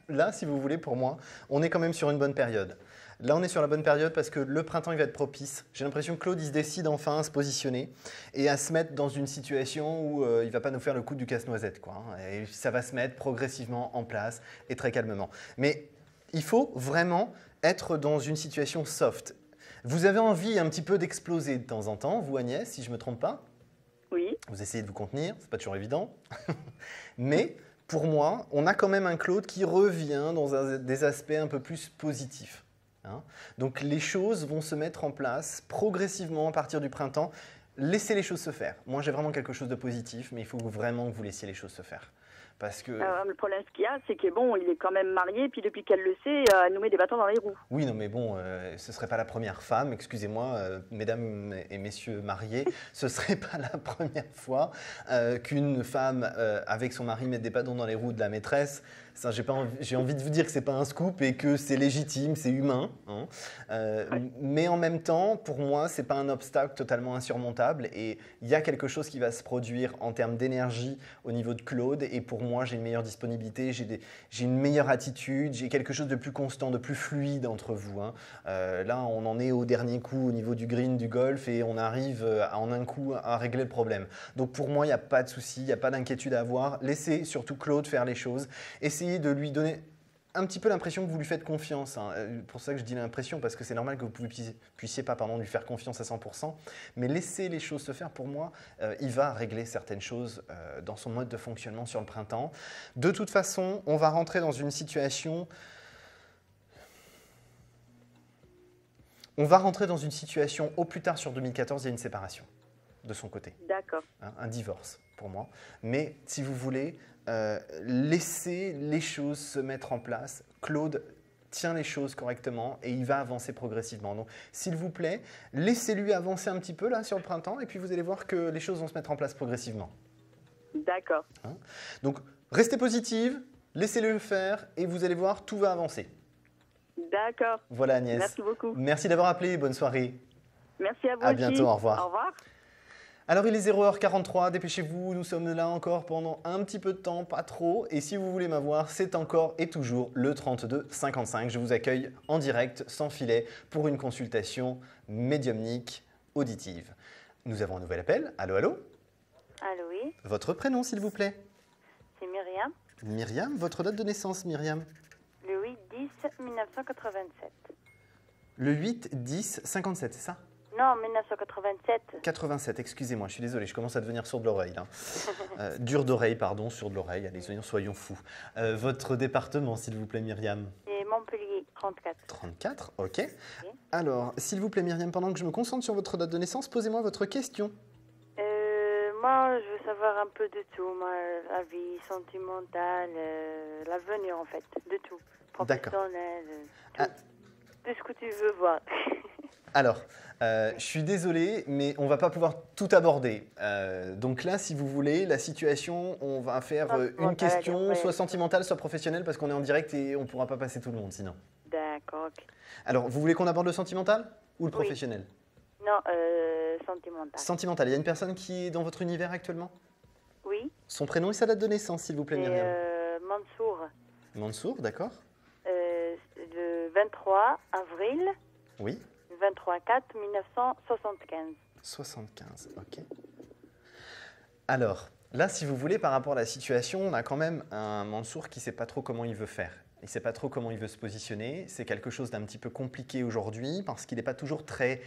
Là, si vous voulez, pour moi, on est quand même sur une bonne période. Là, on est sur la bonne période parce que le printemps, il va être propice. J'ai l'impression que Claude, il se décide enfin à se positionner et à se mettre dans une situation où il ne va pas nous faire le coup du casse-noisette, quoi. Et ça va se mettre progressivement en place et très calmement. Mais il faut vraiment être dans une situation soft. Vous avez envie un petit peu d'exploser de temps en temps, vous Agnès, si je ne me trompe pas? Oui. Vous essayez de vous contenir, ce n'est pas toujours évident. Mais pour moi, on a quand même un Claude qui revient dans des aspects un peu plus positifs. Hein. Donc les choses vont se mettre en place progressivement à partir du printemps. Laissez les choses se faire. Moi, j'ai vraiment quelque chose de positif, mais il faut vraiment que vous laissiez les choses se faire. Parce que... le problème, ce qu'il y a, c'est que bon, il est quand même marié, puis depuis qu'elle le sait, elle nous met des bâtons dans les roues. Oui, non, mais bon, ce ne serait pas la première femme, excusez-moi, mesdames et messieurs mariés, ce ne serait pas la première fois qu'une femme avec son mari mette des bâtons dans les roues de la maîtresse. J'ai envie de vous dire que ce n'est pas un scoop et que c'est légitime, c'est humain. Hein. Mais en même temps, pour moi, ce n'est pas un obstacle totalement insurmontable et il y a quelque chose qui va se produire en termes d'énergie au niveau de Claude et pour moi, j'ai une meilleure disponibilité, j'ai une meilleure attitude, j'ai quelque chose de plus constant, de plus fluide entre vous. Hein. Là, on en est au dernier coup au niveau du green, du golf et on arrive en un coup à régler le problème. Donc pour moi, il n'y a pas de souci, il n'y a pas d'inquiétude à avoir. Laissez surtout Claude faire les choses. Essayez de lui donner un petit peu l'impression que vous lui faites confiance. Hein. Pour ça que je dis l'impression, parce que c'est normal que vous ne puissiez pas lui faire confiance à 100%. Mais laissez les choses se faire. Pour moi, il va régler certaines choses dans son mode de fonctionnement sur le printemps. De toute façon, on va rentrer dans une situation... au plus tard sur 2014, il y a une séparation de son côté. D'accord. Hein, un divorce pour moi. Mais si vous voulez... laissez les choses se mettre en place. Claude tient les choses correctement et il va avancer progressivement. Donc, s'il vous plaît, laissez-lui avancer un petit peu là sur le printemps et puis vous allez voir que les choses vont se mettre en place progressivement. D'accord. Hein? Donc, restez positive, laissez-le le faire et vous allez voir, tout va avancer. D'accord. Voilà Agnès. Merci beaucoup. Merci d'avoir appelé, bonne soirée. Merci à vous À aussi. bientôt, au revoir. Au revoir. Alors il est 0h43, dépêchez-vous, nous sommes là encore pendant un petit peu de temps, pas trop. Et si vous voulez m'avoir, c'est encore et toujours le 32 55. Je vous accueille en direct, sans filet, pour une consultation médiumnique auditive. Nous avons un nouvel appel. Allô, allô? Allô, oui. Votre prénom, s'il vous plaît? C'est Myriam. Myriam, votre date de naissance, Myriam? Le 8-10-1987. Le 8-10-57, c'est ça? Non, 1987. 87, excusez-moi, je suis désolé, je commence à devenir sourd de l'oreille. Dur d'oreille, pardon, sourd de l'oreille, allez, soyons fous. Votre département, s'il vous plaît, Myriam? Et Montpellier, 34. 34, ok. Oui. Alors, s'il vous plaît, Myriam, pendant que je me concentre sur votre date de naissance, posez-moi votre question. Moi, je veux savoir un peu de tout, la vie sentimentale, l'avenir en fait, de tout. Professionnel, tout. Tout ce que tu veux voir. Alors, je suis désolé, mais on ne va pas pouvoir tout aborder. Donc là, si vous voulez, la situation, on va faire une question, soit sentimentale, soit professionnelle, parce qu'on est en direct et on ne pourra pas passer tout le monde sinon. D'accord, ok. Alors, vous voulez qu'on aborde le sentimental ou le professionnel? Non, sentimental. Sentimental. Il y a une personne qui est dans votre univers actuellement? Oui. Son prénom et sa date de naissance, s'il vous plaît, Myriam. Mansour. Mansour, d'accord. Le 23 avril. Oui. 23-4-1975. 75, ok. Alors, là, si vous voulez, par rapport à la situation, on a quand même un Mansour qui ne sait pas trop comment il veut faire. ne sait pas trop comment il veut se positionner. C'est quelque chose d'un petit peu compliqué aujourd'hui parce qu'il n'est pas toujours très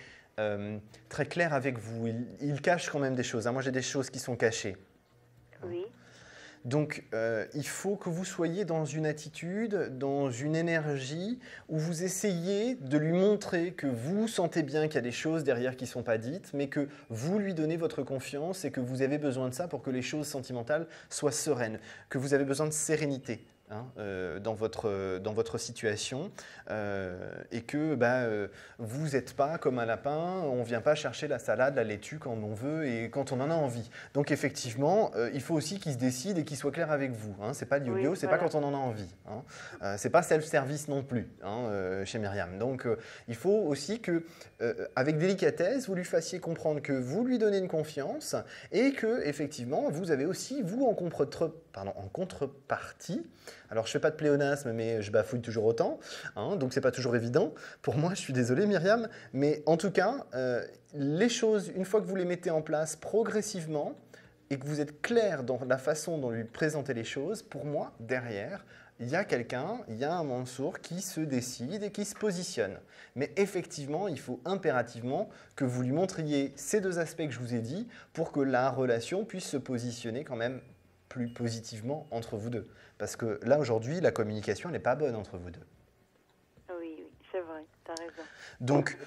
clair avec vous. Il cache quand même des choses. Moi, j'ai des choses qui sont cachées. Oui. Donc, il faut que vous soyez dans une attitude, dans une énergie où vous essayez de lui montrer que vous sentez bien qu'il y a des choses derrière qui ne sont pas dites, mais que vous lui donnez votre confiance et que vous avez besoin de ça pour que les choses sentimentales soient sereines, que vous avez besoin de sérénité. Dans votre situation et que vous n'êtes pas comme un lapin, on ne vient pas chercher la salade, la laitue quand on veut et quand on en a envie. Donc effectivement, il faut aussi qu'il se décide et qu'il soit clair avec vous. Ce n'est pas le yo-yo, ce n'est pas quand on en a envie. Ce n'est pas self-service non plus chez Myriam. Donc il faut aussi que, avec délicatesse, vous lui fassiez comprendre que vous lui donnez une confiance et que effectivement, vous avez aussi, vous, en contrepartie, alors, je ne fais pas de pléonasme, mais je bafouille toujours autant, donc ce n'est pas toujours évident. Pour moi, je suis désolé, Myriam, mais en tout cas, les choses, une fois que vous les mettez en place progressivement et que vous êtes clair dans la façon dont lui présenter les choses, pour moi, derrière, il y a quelqu'un, il y a un Mansour qui se décide et qui se positionne. Mais effectivement, il faut impérativement que vous lui montriez ces deux aspects que je vous ai dit pour que la relation puisse se positionner quand même plus positivement entre vous deux. Parce que là, aujourd'hui, la communication, elle n'est pas bonne entre vous deux. Oui, c'est vrai, tu as raison. Donc,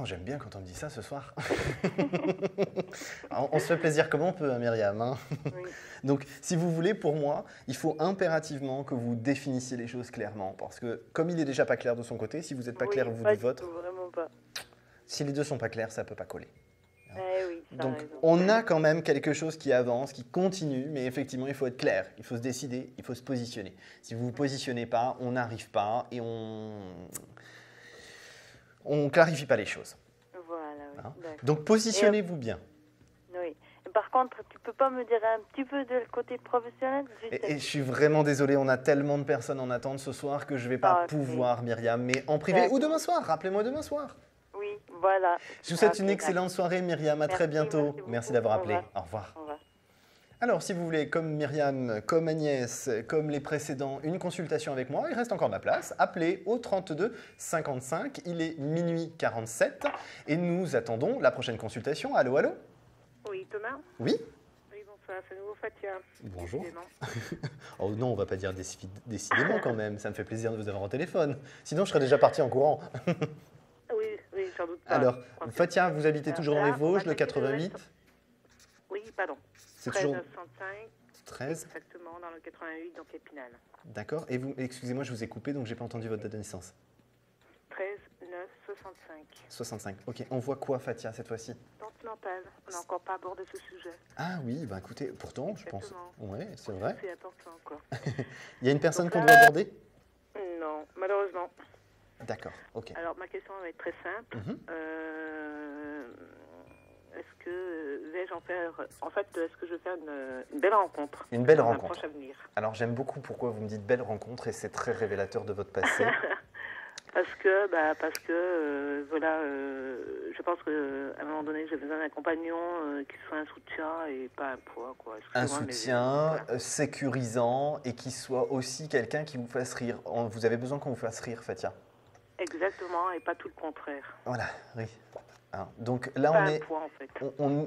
j'aime bien quand on me dit ça ce soir. On se fait plaisir comme on peut, Myriam. Oui. Donc, si vous voulez, pour moi, il faut impérativement que vous définissiez les choses clairement. Parce que, comme il n'est déjà pas clair de son côté, si vous n'êtes pas clair, vous du vôtre, vraiment pas. Si les deux ne sont pas clairs, ça ne peut pas coller. Oui, donc, on a quand même quelque chose qui avance, qui continue, mais effectivement, il faut être clair, il faut se décider, il faut se positionner. Si vous ne vous positionnez pas, on n'arrive pas et on ne clarifie pas les choses. Voilà, oui. Donc, positionnez-vous bien. Oui. Et par contre, tu ne peux pas me dire un petit peu de le côté professionnel et je suis vraiment désolé, on a tellement de personnes en attente ce soir que je ne vais pas pouvoir, Myriam, mais en privé ou demain soir, rappelez-moi demain soir. Oui, voilà. Je vous souhaite une excellente soirée, Myriam. À très bientôt. Merci d'avoir appelé. Au revoir. Alors, si vous voulez, comme Myriam, comme Agnès, comme les précédents, une consultation avec moi, il reste encore de la place. Appelez au 32 55. Il est minuit 47 et nous attendons la prochaine consultation. Allô, allô? Oui, Thomas? Oui? Oui, bonsoir, c'est nouveau Fatia. Bonjour. Oh non, on ne va pas dire décidément quand même. Ça me fait plaisir de vous avoir au téléphone. Sinon, je serais déjà parti en courant. Oui, sans doute pas. Alors, Fatia, vous habitez toujours dans les Vosges, le 88? Oui, pardon. C'est 13 toujours 965. 13? Exactement, dans le 88, donc Épinal. D'accord. Et vous, excusez-moi, je vous ai coupé, donc je n'ai pas entendu votre date de naissance. 13 9 65. 65. Ok. On voit quoi, Fatia, cette fois-ci? Santé mentale. On n'a encore pas abordé ce sujet. Ah oui, bah écoutez, pourtant, Exactement. Je pense. Oui, c'est vrai. C'est important encore. Il y a une personne qu'on doit aborder? Non, malheureusement. D'accord, ok. Alors, ma question va être très simple. Est-ce que vais-je en faire... En fait, est-ce que je vais faire une belle rencontre? Une belle dans rencontre. un proche avenir. Alors, j'aime beaucoup pourquoi vous me dites belle rencontre et c'est très révélateur de votre passé. Parce que voilà, je pense qu'à un moment donné, j'ai besoin d'un compagnon qui soit un soutien et pas un poids, quoi. Un soutien sécurisant et qui soit aussi quelqu'un qui vous fasse rire. Vous avez besoin qu'on vous fasse rire, Fatia. Exactement, et pas tout le contraire. Voilà, oui. Donc là, pas on un est. poids, en fait.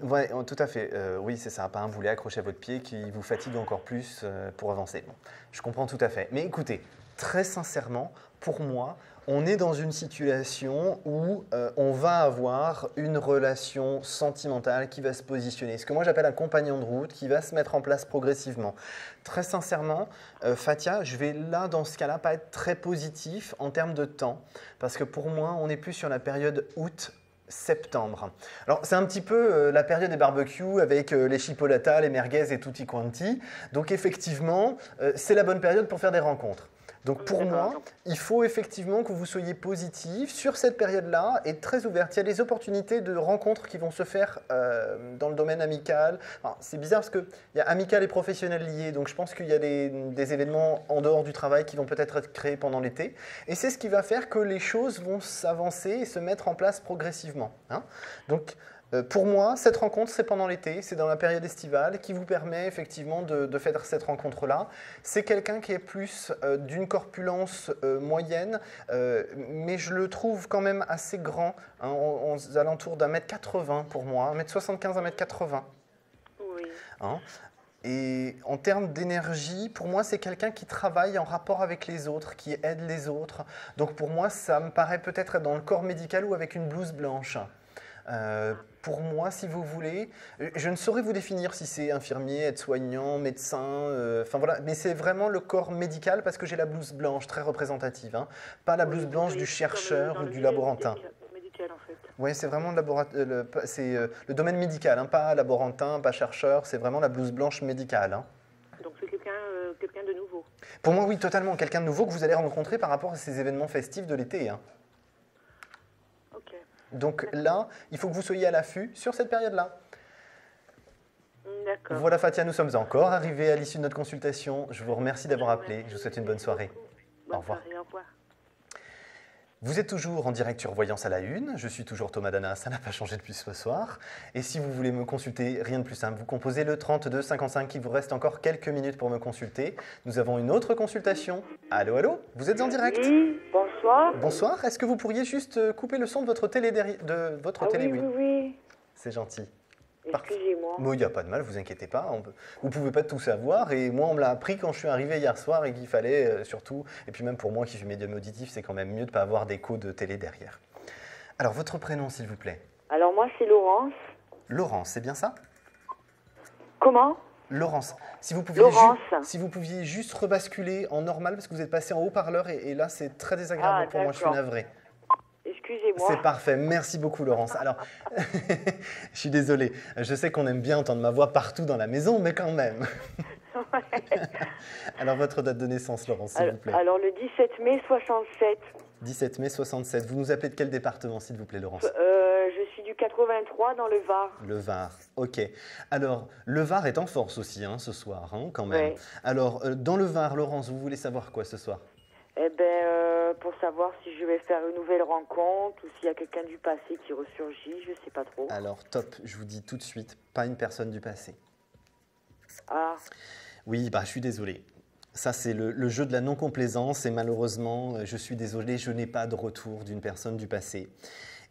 Ouais, tout à fait. Oui, c'est ça. Pas un boulet accroché à votre pied qui vous fatigue encore plus pour avancer. Bon, je comprends tout à fait. Mais écoutez, très sincèrement, pour moi, on est dans une situation où on va avoir une relation sentimentale qui va se positionner. Ce que moi j'appelle un compagnon de route qui va se mettre en place progressivement. Très sincèrement, Fatia, je vais là, dans ce cas-là, pas être très positif en termes de temps. Parce que pour moi, on est plus sur la période août-septembre. Alors, c'est un petit peu la période des barbecues avec les chipolatas, les merguez et tutti quanti. Donc, effectivement, c'est la bonne période pour faire des rencontres. Donc pour moi, il faut effectivement que vous soyez positif sur cette période-là et très ouverte. Il y a des opportunités de rencontres qui vont se faire dans le domaine amical. Enfin, c'est bizarre parce qu'il y a amical et professionnel liés, donc je pense qu'il y a des événements en dehors du travail qui vont peut-être être créés pendant l'été. Et c'est ce qui va faire que les choses vont s'avancer et se mettre en place progressivement. Donc Pour moi, cette rencontre, c'est pendant l'été, c'est dans la période estivale qui vous permet effectivement de faire cette rencontre-là. C'est quelqu'un qui est plus d'une corpulence moyenne, mais je le trouve quand même assez grand, hein, aux alentours d'1m80 pour moi, 1m75, 1m80. Oui. Hein. Et en termes d'énergie, pour moi, c'est quelqu'un qui travaille en rapport avec les autres, qui aide les autres. Donc pour moi, ça me paraît peut-être être dans le corps médical ou avec une blouse blanche. Pour moi, si vous voulez, je ne saurais vous définir si c'est infirmier, aide-soignant, médecin, enfin voilà, mais c'est vraiment le corps médical parce que j'ai la blouse blanche très représentative, hein, pas la blouse blanche du chercheur ou du laborantin. Médical, en fait. Oui, c'est vraiment le domaine médical, hein, pas laborantin, pas chercheur, c'est vraiment la blouse blanche médicale. Hein. Donc c'est quelqu'un de nouveau. Pour moi, oui, totalement, quelqu'un de nouveau que vous allez rencontrer par rapport à ces événements festifs de l'été. Hein. Donc là, il faut que vous soyez à l'affût sur cette période-là. D'accord. Voilà Fatia, nous sommes encore arrivés à l'issue de notre consultation. Je vous remercie d'avoir appelé. Je vous souhaite une bonne soirée. Au revoir. Soirée, au revoir. Vous êtes toujours en direct sur Voyance à la Une. Je suis toujours Thomas Dana, ça n'a pas changé depuis ce soir. Et si vous voulez me consulter, rien de plus simple. Vous composez le 32 55, il vous reste encore quelques minutes pour me consulter. Nous avons une autre consultation. Allô, allô, vous êtes en direct? Oui, bonsoir. Bonsoir, est-ce que vous pourriez juste couper le son de votre télé Oui, oui. C'est gentil. Excusez-moi. Mais il n'y a pas de mal, vous inquiétez pas. Vous ne pouvez pas tout savoir. Et moi, on me l'a appris quand je suis arrivé hier soir et qu'il fallait surtout, et puis même pour moi qui suis médium auditif, c'est quand même mieux de ne pas avoir d'écho de télé derrière. Alors, votre prénom, s'il vous plaît? Alors, moi, c'est Laurence. Laurence, c'est bien ça? Comment? Laurence. Si vous pouviez juste rebasculer en normal, parce que vous êtes passé en haut-parleur et là, c'est très désagréable pour moi, je suis navré. Excusez-moi. C'est parfait, merci beaucoup Laurence. Alors, je suis désolé, je sais qu'on aime bien entendre ma voix partout dans la maison, mais quand même. Alors, votre date de naissance, Laurence, s'il vous plaît. Alors, le 17 mai 67. 17 mai 67. Vous nous appelez de quel département, s'il vous plaît, Laurence? Je suis du 83 dans le Var. Le Var, ok. Alors, le Var est en force aussi, hein, ce soir, hein, quand même. Ouais. Alors, dans le Var, Laurence, vous voulez savoir quoi ce soir? Eh bien, pour savoir si je vais faire une nouvelle rencontre ou s'il y a quelqu'un du passé qui ressurgit, je ne sais pas trop. Alors, top, je vous dis tout de suite, pas une personne du passé. Ah. Oui, bah, je suis désolé. Ça, c'est le jeu de la non-complaisance et malheureusement, je suis désolé, je n'ai pas de retour d'une personne du passé.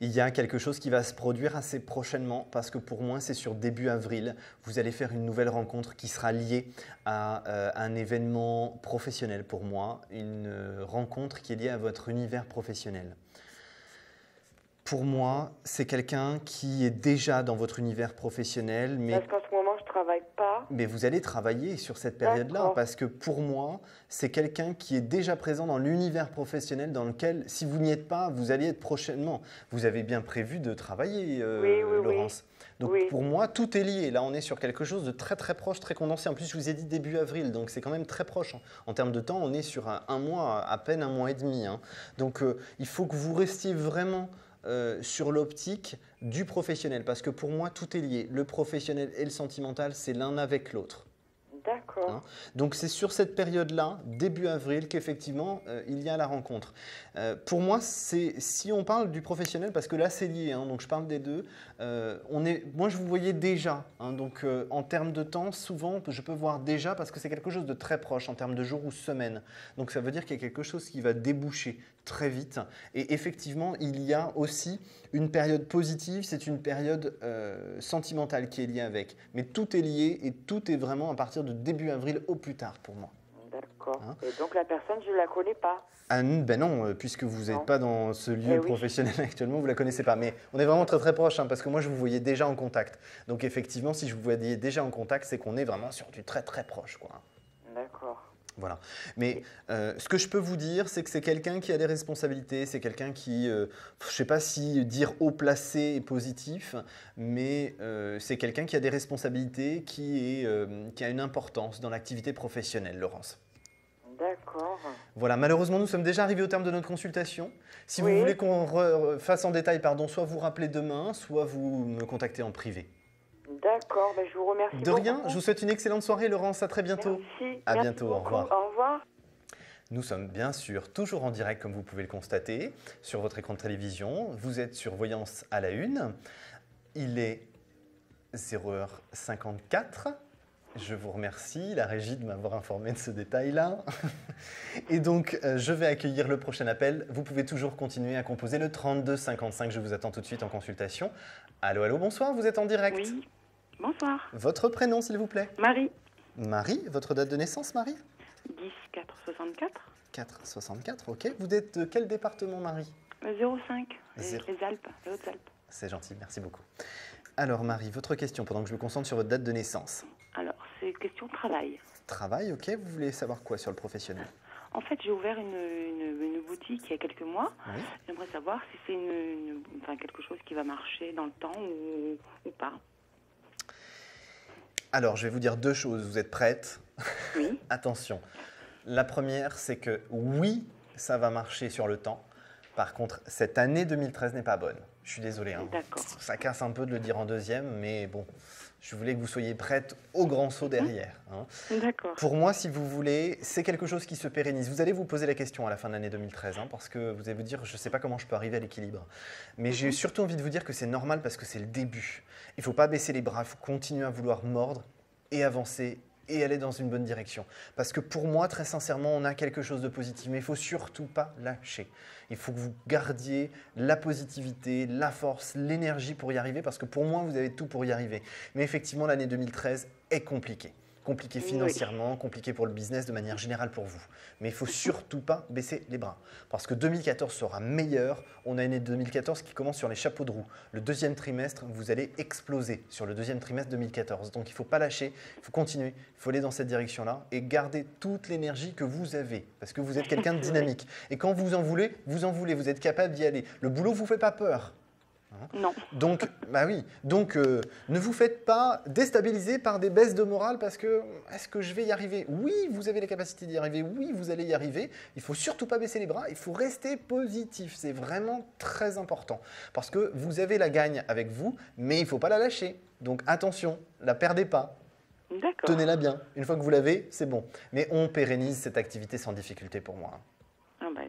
Il y a quelque chose qui va se produire assez prochainement parce que pour moi, c'est sur début avril. Vous allez faire une nouvelle rencontre qui sera liée à un événement professionnel pour moi, une rencontre qui est liée à votre univers professionnel. Pour moi, c'est quelqu'un qui est déjà dans votre univers professionnel. Mais... Parce qu'en ce moment, je ne travaille pas. Mais vous allez travailler sur cette période-là parce que pour moi, c'est quelqu'un qui est déjà présent dans l'univers professionnel dans lequel, si vous n'y êtes pas, vous allez être prochainement. Vous avez bien prévu de travailler, Laurence. Donc pour moi, tout est lié. Là, on est sur quelque chose de très très proche, très condensé. En plus, je vous ai dit début avril, donc c'est quand même très proche. En termes de temps, on est sur un mois, à peine un mois et demi. Hein. Donc il faut que vous restiez vraiment... sur l'optique du professionnel, parce que pour moi, tout est lié. Le professionnel et le sentimental, c'est l'un avec l'autre. D'accord. Hein? Donc, c'est sur cette période-là, début avril, qu'effectivement, il y a la rencontre. Pour moi, si on parle du professionnel, parce que là, c'est lié, hein, donc je parle des deux, moi, je vous voyais déjà. Hein, donc, en termes de temps, souvent, je peux voir déjà, parce que c'est quelque chose de très proche en termes de jours ou semaines. Donc, ça veut dire qu'il y a quelque chose qui va déboucher très vite. Et effectivement, il y a aussi une période positive, c'est une période sentimentale qui est liée avec. Mais tout est lié et tout est vraiment à partir de début avril au plus tard pour moi. D'accord. Hein? Et donc la personne, je ne la connais pas? Ah, ben non, puisque vous n'êtes pas dans ce lieu professionnel actuellement, vous ne la connaissez pas. Mais on est vraiment très très proche, hein, parce que moi je vous voyais déjà en contact. Donc effectivement, si je vous voyais déjà en contact, c'est qu'on est vraiment sur du très très proche, quoi. D'accord. Voilà. Mais ce que je peux vous dire, c'est que c'est quelqu'un qui a des responsabilités, c'est quelqu'un qui, je ne sais pas si dire haut placé est positif, mais c'est quelqu'un qui a des responsabilités, qui a une importance dans l'activité professionnelle, Laurence. D'accord. Voilà, malheureusement, nous sommes déjà arrivés au terme de notre consultation. Si vous voulez qu'on fasse en détail, soit vous rappelez demain, soit vous me contactez en privé. D'accord, ben je vous remercie. De rien, je vous souhaite une excellente soirée, Laurence. À très bientôt. Merci. À bientôt, au revoir. Au revoir. Nous sommes bien sûr toujours en direct, comme vous pouvez le constater, sur votre écran de télévision. Vous êtes sur Voyance à la Une. Il est 0h54. Je vous remercie, la régie, de m'avoir informé de ce détail-là. Et donc, je vais accueillir le prochain appel. Vous pouvez toujours continuer à composer le 32 55. Je vous attends tout de suite en consultation. Allô, allô, bonsoir, vous êtes en direct. Oui, bonsoir. Votre prénom, s'il vous plaît? Marie. Marie, votre date de naissance, Marie? 10 4 64. 4 64, ok. Vous êtes de quel département, Marie? 05, les Alpes, les Hautes-Alpes. C'est gentil, merci beaucoup. Alors, Marie, votre question, pendant que je me concentre sur votre date de naissance. Alors, c'est question travail. Travail, ok. Vous voulez savoir quoi sur le professionnel? En fait, j'ai ouvert une boutique il y a quelques mois. Oui. J'aimerais savoir si c'est quelque chose qui va marcher dans le temps ou pas. Alors, je vais vous dire deux choses. Vous êtes prête? Oui. Attention. La première, c'est que oui, ça va marcher sur le temps. Par contre, cette année 2013 n'est pas bonne. Je suis désolé. Hein. D'accord. Ça casse un peu de le dire en deuxième, mais bon, je voulais que vous soyez prête au grand saut derrière. Hein. D'accord. Pour moi, si vous voulez, c'est quelque chose qui se pérennise. Vous allez vous poser la question à la fin de l'année 2013, hein, parce que vous allez vous dire, je ne sais pas comment je peux arriver à l'équilibre. Mais j'ai surtout envie de vous dire que c'est normal parce que c'est le début. Il ne faut pas baisser les bras, il faut continuer à vouloir mordre et avancer et aller dans une bonne direction. Parce que pour moi, très sincèrement, on a quelque chose de positif, mais il ne faut surtout pas lâcher. Il faut que vous gardiez la positivité, la force, l'énergie pour y arriver, parce que pour moi, vous avez tout pour y arriver. Mais effectivement, l'année 2013 est compliquée. Compliqué financièrement, compliqué pour le business de manière générale pour vous. Mais il ne faut surtout pas baisser les bras. Parce que 2014 sera meilleur. On a une année 2014 qui commence sur les chapeaux de roue. Le deuxième trimestre, vous allez exploser sur le deuxième trimestre 2014. Donc il ne faut pas lâcher, il faut continuer, il faut aller dans cette direction-là et garder toute l'énergie que vous avez. Parce que vous êtes quelqu'un de dynamique. Et quand vous en voulez, vous en voulez. Vous êtes capable d'y aller. Le boulot ne vous fait pas peur. Non. Donc, bah oui. Donc, ne vous faites pas déstabiliser par des baisses de morale parce que est-ce que je vais y arriver? Oui, vous avez la capacité d'y arriver. Oui, vous allez y arriver. Il faut surtout pas baisser les bras. Il faut rester positif. C'est vraiment très important parce que vous avez la gagne avec vous, mais il faut pas la lâcher. Donc, attention, la perdez pas. D'accord. Tenez-la bien. Une fois que vous l'avez, c'est bon. Mais on pérennise cette activité sans difficulté pour moi. Ah bah,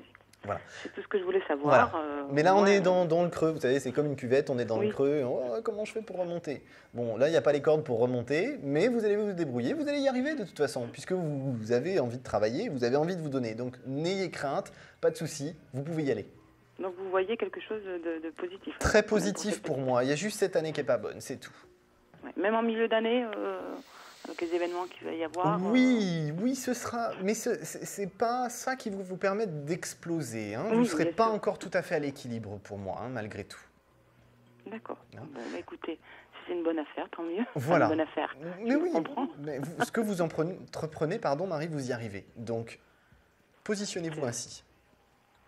voilà. c'est tout ce que je voulais savoir. Voilà. Mais là, on est dans le creux. Vous savez, c'est comme une cuvette, on est dans le creux. Oh, comment je fais pour remonter? Bon, là, il n'y a pas les cordes pour remonter, mais vous allez vous débrouiller. Vous allez y arriver de toute façon, puisque vous avez envie de travailler, vous avez envie de vous donner. Donc, n'ayez crainte, pas de souci, vous pouvez y aller. Donc, vous voyez quelque chose de positif. Très positif pour moi. Il y a juste cette année qui n'est pas bonne, c'est tout. Ouais. Même en milieu d'année avec les événements qu'il va y avoir. Oui, ce sera. Mais ce n'est pas ça qui va vous permettre d'exploser. Hein. Vous ne serez pas encore tout à fait à l'équilibre pour moi, hein, malgré tout. D'accord. Bon, bah, écoutez, si c'est une bonne affaire, tant mieux. Voilà. Une bonne affaire. Mais oui, ce que vous entreprenez, pardon, Marie, vous y arrivez. Donc, positionnez-vous ainsi.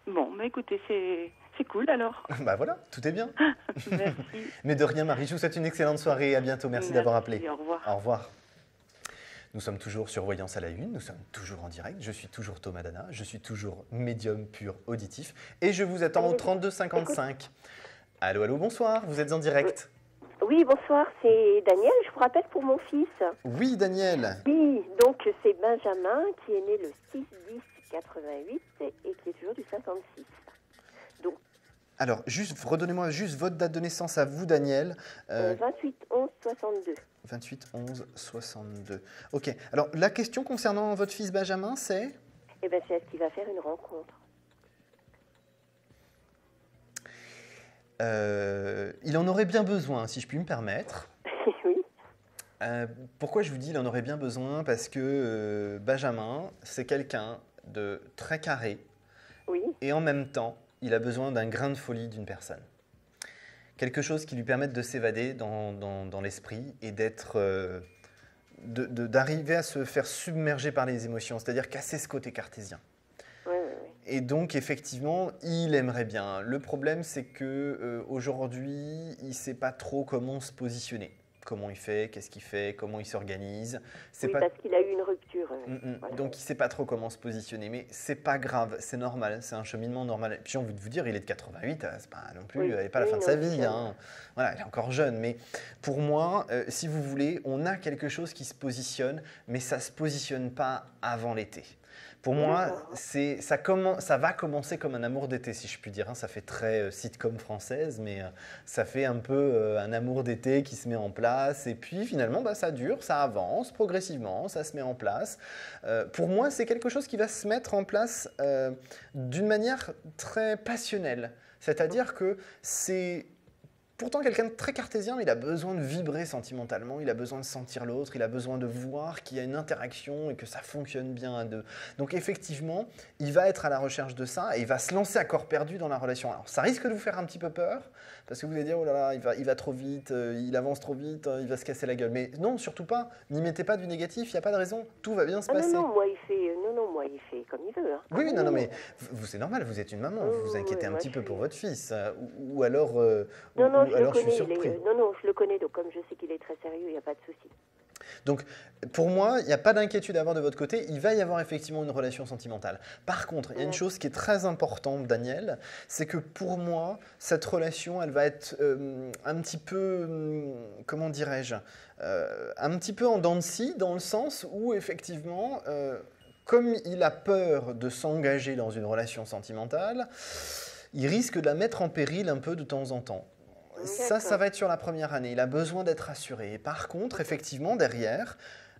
Bon, bah, écoutez, c'est cool alors. Bah voilà, tout est bien. Merci. Mais de rien, Marie, je vous souhaite une excellente soirée. À bientôt. Merci d'avoir appelé. Au revoir. Au revoir. Nous sommes toujours sur Voyance à la Une, nous sommes toujours en direct. Je suis toujours Thomas Dana, je suis toujours médium pur auditif et je vous attends au 32 55. Allô, allô, bonsoir, vous êtes en direct. Oui, bonsoir, c'est Daniel, je vous rappelle pour mon fils. Oui, Daniel. Oui, donc c'est Benjamin qui est né le 6-10-88 et qui est toujours du 56. Donc, alors, redonnez-moi juste votre date de naissance à vous, Daniel. 28-11-62. 28-11-62. Ok. Alors, la question concernant votre fils Benjamin, c'est? Eh bien, c'est est-ce qu'il va faire une rencontre? Il en aurait bien besoin, si je puis me permettre. Oui. Pourquoi je vous dis il en aurait bien besoin? Parce que Benjamin, c'est quelqu'un de très carré. Oui. Et en même temps, il a besoin d'un grain de folie d'une personne. Quelque chose qui lui permette de s'évader dans l'esprit et d'arriver à se faire submerger par les émotions, c'est-à-dire casser ce côté cartésien. Oui. Et donc, effectivement, il aimerait bien. Le problème, c'est qu'aujourd'hui, il ne sait pas trop comment se positionner. Comment il fait, qu'est-ce qu'il fait, comment il s'organise. Parce qu'il a eu une rupture. Voilà. Donc, il ne sait pas trop comment se positionner. Mais ce n'est pas grave, c'est normal, c'est un cheminement normal. Et puis, j'ai envie de vous dire, il est de 88, c'est pas non plus, il n'est pas à la fin de sa vie. Hein. Voilà, il est encore jeune. Mais pour moi, si vous voulez, on a quelque chose qui se positionne, mais ça ne se positionne pas avant l'été. Pour moi, ça va commencer comme un amour d'été, si je puis dire. Ça fait très sitcom française, mais ça fait un peu un amour d'été qui se met en place. Et puis finalement, ça dure, ça avance progressivement, ça se met en place. Pour moi, c'est quelque chose qui va se mettre en place d'une manière très passionnelle. C'est-à-dire que c'est... Pourtant, quelqu'un de très cartésien, il a besoin de vibrer sentimentalement, il a besoin de sentir l'autre, il a besoin de voir qu'il y a une interaction et que ça fonctionne bien à deux. Donc effectivement, il va être à la recherche de ça et il va se lancer à corps perdu dans la relation. Alors ça risque de vous faire un petit peu peur, parce que vous allez dire, oh là là, il va trop vite, il avance trop vite, il va se casser la gueule. Mais non, surtout pas, n'y mettez pas du négatif, il n'y a pas de raison, tout va bien se passer. Non, moi il fait comme il veut. Hein. Oui, non, mais c'est normal, vous êtes une maman, vous vous inquiétez un petit peu pour votre fils, ou alors... je suis surpris. Je le connais, donc comme je sais qu'il est très sérieux, il n'y a pas de souci. Donc, pour moi, il n'y a pas d'inquiétude à avoir de votre côté. Il va y avoir effectivement une relation sentimentale. Par contre, il y a une chose qui est très importante, Daniel, c'est que pour moi, cette relation, elle va être un petit peu, comment dirais-je, un petit peu en dents de scie, dans le sens où, effectivement, comme il a peur de s'engager dans une relation sentimentale, il risque de la mettre en péril un peu de temps en temps. Ça va être sur la première année. Il a besoin d'être rassuré. Par contre, effectivement, derrière,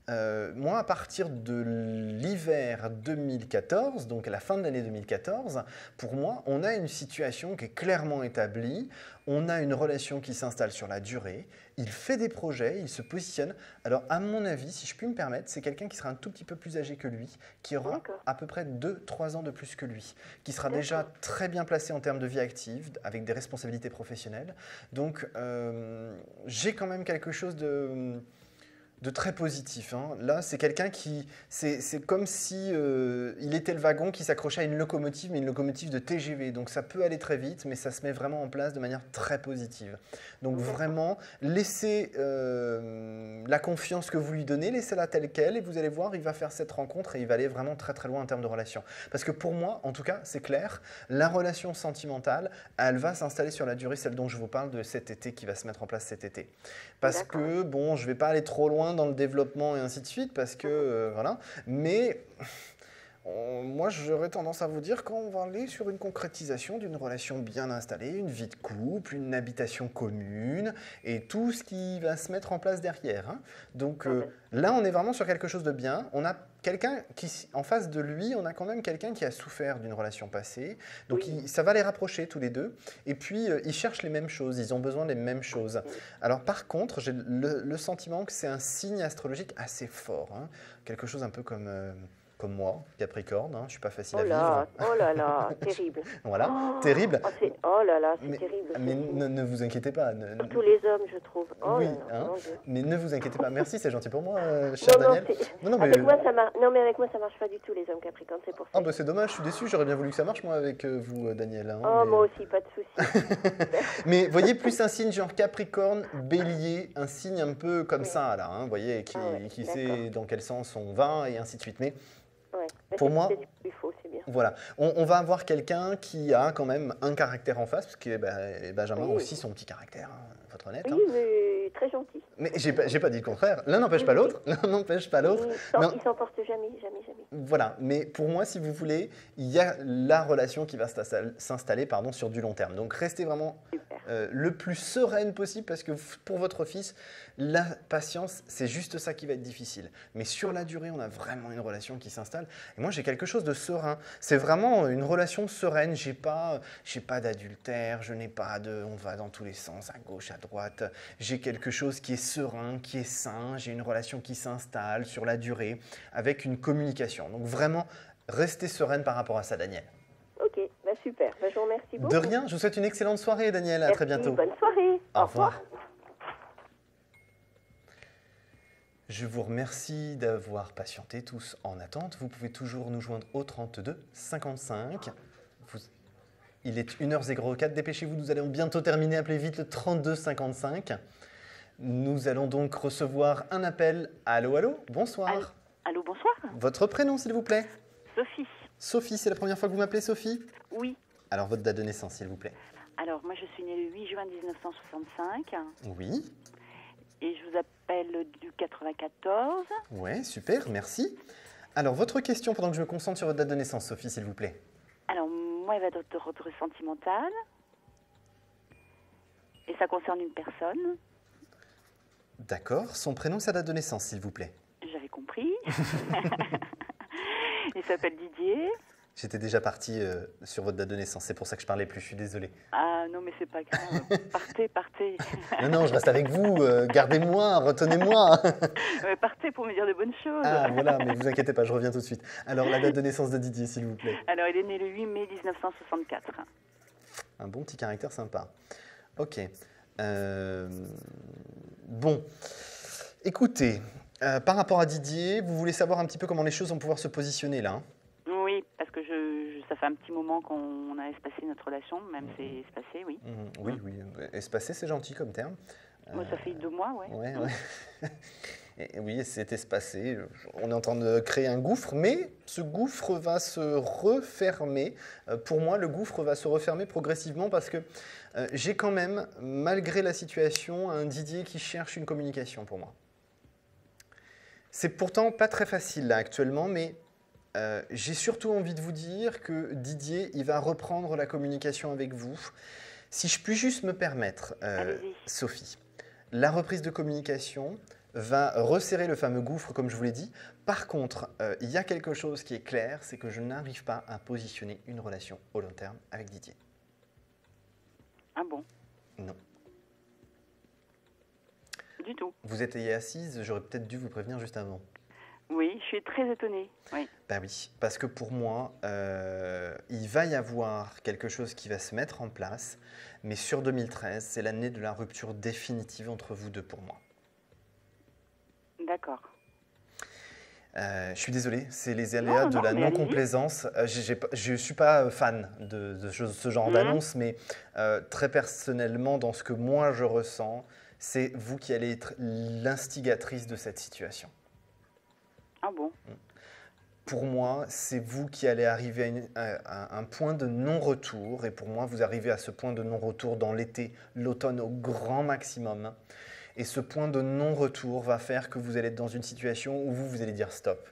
moi, à partir de l'hiver 2014, donc à la fin de l'année 2014, pour moi, on a une situation qui est clairement établie. On a une relation qui s'installe sur la durée. Il fait des projets, il se positionne. Alors, à mon avis, si je puis me permettre, c'est quelqu'un qui sera un tout petit peu plus âgé que lui, qui aura à peu près 2-3 ans de plus que lui, qui sera déjà très bien placé en termes de vie active, avec des responsabilités professionnelles. Donc, j'ai quand même quelque chose de très positif. Hein. Là, c'est quelqu'un qui... C'est comme si il était le wagon qui s'accrochait à une locomotive, mais une locomotive de TGV. Donc, ça peut aller très vite, mais ça se met vraiment en place de manière très positive. Donc, vraiment, laissez la confiance que vous lui donnez, laissez-la telle qu'elle, et vous allez voir, il va faire cette rencontre et il va aller vraiment très, très loin en termes de relation. Parce que pour moi, en tout cas, c'est clair, la relation sentimentale, elle va s'installer sur la durée, celle dont je vous parle de cet été, qui va se mettre en place cet été. Parce que, bon, je ne vais pas aller trop loin dans le développement et ainsi de suite, parce que, voilà, mais moi j'aurais tendance à vous dire qu'on va aller sur une concrétisation d'une relation bien installée, une vie de couple, une habitation commune, et tout ce qui va se mettre en place derrière. Hein. Donc là, on est vraiment sur quelque chose de bien. On a quelqu'un qui, en face de lui, on a quand même quelqu'un qui a souffert d'une relation passée. Donc ça va les rapprocher tous les deux. Et puis, ils cherchent les mêmes choses, ils ont besoin des mêmes choses. Alors par contre, j'ai le sentiment que c'est un signe astrologique assez fort. Hein. Quelque chose un peu comme moi, Capricorne, hein, je ne suis pas facile à vivre. Oh là là, terrible. Voilà, terrible. Oh là là, c'est terrible. Mais ne vous inquiétez pas. Pour tous les hommes, je trouve. Oh oui, là là, mais ne vous inquiétez pas. Merci, c'est gentil pour moi, cher Daniel. Avec moi, ça marche. Non, mais avec moi, ça marche pas du tout, les hommes Capricorne, c'est pour ça. Ah bah c'est dommage, je suis déçu, j'aurais bien voulu que ça marche, moi, avec vous, Daniel. Hein, mais... moi aussi, pas de souci. Mais voyez, plus un signe genre Capricorne, Bélier, un signe un peu comme ça, là, hein, voyez, qui sait dans quel sens on va, et ainsi de suite. Mais pour moi, voilà, on va avoir quelqu'un qui a quand même un caractère en face, parce que Benjamin aussi son petit caractère, hein, faut être honnête. Oui, mais très gentil. Mais j'ai pas dit le contraire. L'un n'empêche pas l'autre. L'un n'empêche pas l'autre. Il s'emporte jamais. Voilà, mais pour moi, si vous voulez, il y a la relation qui va s'installer sur du long terme. Donc restez vraiment le plus sereine possible, parce que pour votre fils, la patience, c'est juste ça qui va être difficile. Mais sur la durée, on a vraiment une relation qui s'installe. Et moi, j'ai quelque chose de serein. C'est vraiment une relation sereine. J'ai pas d'adultère, je n'ai pas de... On va dans tous les sens, à gauche, à droite. J'ai quelque chose qui est serein, qui est sain. J'ai une relation qui s'installe sur la durée avec une communication. Donc vraiment, restez sereine par rapport à ça, Daniel. Ok, super. Je vous remercie beaucoup. De rien, je vous souhaite une excellente soirée, Daniel. À très bientôt. Bonne soirée. Au revoir. Je vous remercie d'avoir patienté tous en attente. Vous pouvez toujours nous joindre au 32 55. Il est 1h04. Dépêchez-vous, nous allons bientôt terminer. Appelez vite le 32 55. Nous allons donc recevoir un appel. Allô, allô, bonsoir. Allô, bonsoir. Votre prénom, s'il vous plaît? Sophie. Sophie, c'est la première fois que vous m'appelez, Sophie? Oui. Alors, votre date de naissance, s'il vous plaît? Alors, moi, je suis née le 8 juin 1965. Oui. Et je vous appelle du 94. Ouais, super, merci. Alors, votre question pendant que je me concentre sur votre date de naissance, Sophie, s'il vous plaît. Alors, moi, il va être de retour sentimental. Et ça concerne une personne. D'accord. Son prénom, sa date de naissance, s'il vous plaît. J'avais compris. Il s'appelle Didier. J'étais déjà partie sur votre date de naissance, c'est pour ça que je parlais plus, je suis désolée. Ah non, mais c'est pas grave. Partez. Non, je reste avec vous, gardez-moi, retenez-moi. Partez pour me dire de bonnes choses. Ah voilà, mais vous inquiétez pas, je reviens tout de suite. Alors, la date de naissance de Didier, s'il vous plaît. Alors, il est né le 8 mai 1964. Un bon petit caractère sympa. Ok. Bon, écoutez, par rapport à Didier, vous voulez savoir un petit peu comment les choses vont pouvoir se positionner là, hein? Oui, parce que ça fait un petit moment qu'on a espacé notre relation, même c'est espacé, oui. Oui, espacé, c'est gentil comme terme. Moi, ça fait 2 mois, ouais. Ouais. Et oui, c'est espacé. On est en train de créer un gouffre, mais ce gouffre va se refermer. Pour moi, le gouffre va se refermer progressivement parce que j'ai quand même, malgré la situation, un Didier qui cherche une communication pour moi. C'est pourtant pas très facile là actuellement, mais j'ai surtout envie de vous dire que Didier, il va reprendre la communication avec vous. Si je puis juste me permettre, Sophie, la reprise de communication va resserrer le fameux gouffre, comme je vous l'ai dit. Par contre, il y a quelque chose qui est clair, c'est que je n'arrive pas à positionner une relation au long terme avec Didier. Ah bon? Non. Du tout. Vous étiez assise, j'aurais peut-être dû vous prévenir juste avant. Oui, je suis très étonnée. Oui. Ben oui, parce que pour moi, il va y avoir quelque chose qui va se mettre en place, mais sur 2013, c'est l'année de la rupture définitive entre vous deux pour moi. D'accord. Je suis désolé, c'est les aléas de la non-complaisance. Je ne suis pas fan de ce genre d'annonce, mais très personnellement, dans ce que moi je ressens, c'est vous qui allez être l'instigatrice de cette situation. Ah bon? Pour moi, c'est vous qui allez arriver à un point de non-retour. Et pour moi, vous arrivez à ce point de non-retour dans l'été, l'automne au grand maximum. Et ce point de non-retour va faire que vous allez être dans une situation où vous allez dire stop.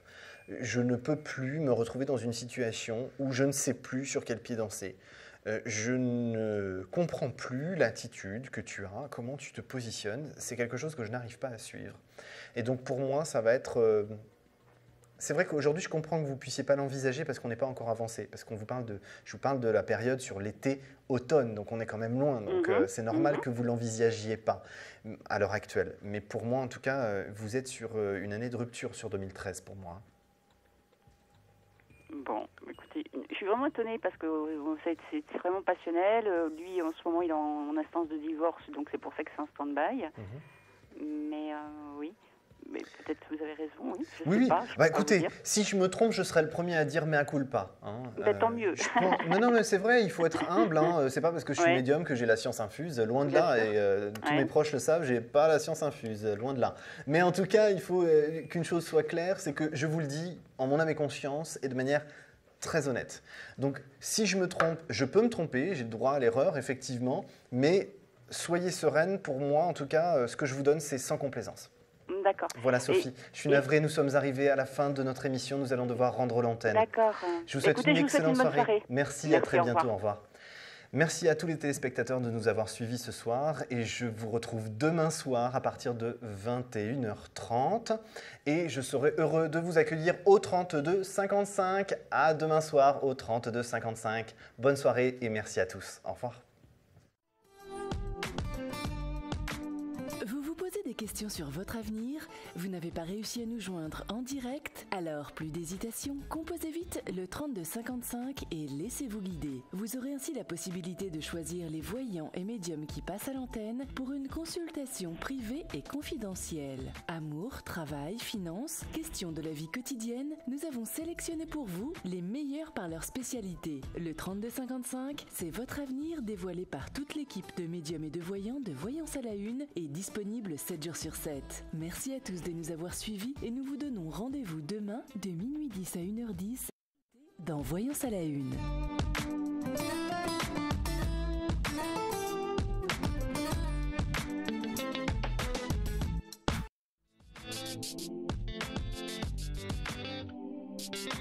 Je ne peux plus me retrouver dans une situation où je ne sais plus sur quel pied danser. Je ne comprends plus l'attitude que tu as, comment tu te positionnes. C'est quelque chose que je n'arrive pas à suivre. Et donc pour moi, ça va être... C'est vrai qu'aujourd'hui, je comprends que vous ne puissiez pas l'envisager parce qu'on n'est pas encore avancé. Parce qu'on vous parle je vous parle de la période sur l'été-automne, donc on est quand même loin. Donc c'est normal que vous ne l'envisagiez pas à l'heure actuelle. Mais pour moi, en tout cas, vous êtes sur une année de rupture sur 2013 pour moi. Bon, écoutez, je suis vraiment étonnée parce que c'est vraiment passionnel. Lui, en ce moment, il est en instance de divorce, donc c'est pour ça que c'est en stand-by. Mais oui. Mais peut-être que vous avez raison, oui. Je sais pas, bah, écoutez, si je me trompe, je serai le premier à dire mea culpa. Hein. Tant mieux. Non, mais c'est vrai, il faut être humble. Hein. C'est pas parce que je suis médium que j'ai la science infuse, loin de là. Et tous mes proches le savent, j'ai pas la science infuse, loin de là. Mais en tout cas, il faut qu'une chose soit claire, c'est que je vous le dis en mon âme et conscience et de manière très honnête. Donc, si je me trompe, je peux me tromper, j'ai le droit à l'erreur, effectivement, mais soyez sereine. Pour moi, en tout cas, ce que je vous donne, c'est sans complaisance. D'accord. Voilà Sophie, je suis navrée, nous sommes arrivés à la fin de notre émission, nous allons devoir rendre l'antenne. D'accord. Je vous souhaite une excellente soirée. Merci, à très bientôt, au revoir. Merci à tous les téléspectateurs de nous avoir suivis ce soir et je vous retrouve demain soir à partir de 21h30 et je serai heureux de vous accueillir au 32 55. À demain soir au 32 55. Bonne soirée et merci à tous. Au revoir. Des questions sur votre avenir? Vous n'avez pas réussi à nous joindre en direct? Alors, plus d'hésitation, composez vite le 32 55 et laissez-vous guider. Vous aurez ainsi la possibilité de choisir les voyants et médiums qui passent à l'antenne pour une consultation privée et confidentielle. Amour, travail, finances, questions de la vie quotidienne, nous avons sélectionné pour vous les meilleurs par leur spécialité. Le 32 55, c'est votre avenir dévoilé par toute l'équipe de médiums et de voyants de Voyance à la Une et disponible 7 jours sur 7. Merci à tous de nous avoir suivis et nous vous donnons rendez-vous demain de minuit 10 à 1h10 dans Voyance à la Une. Thank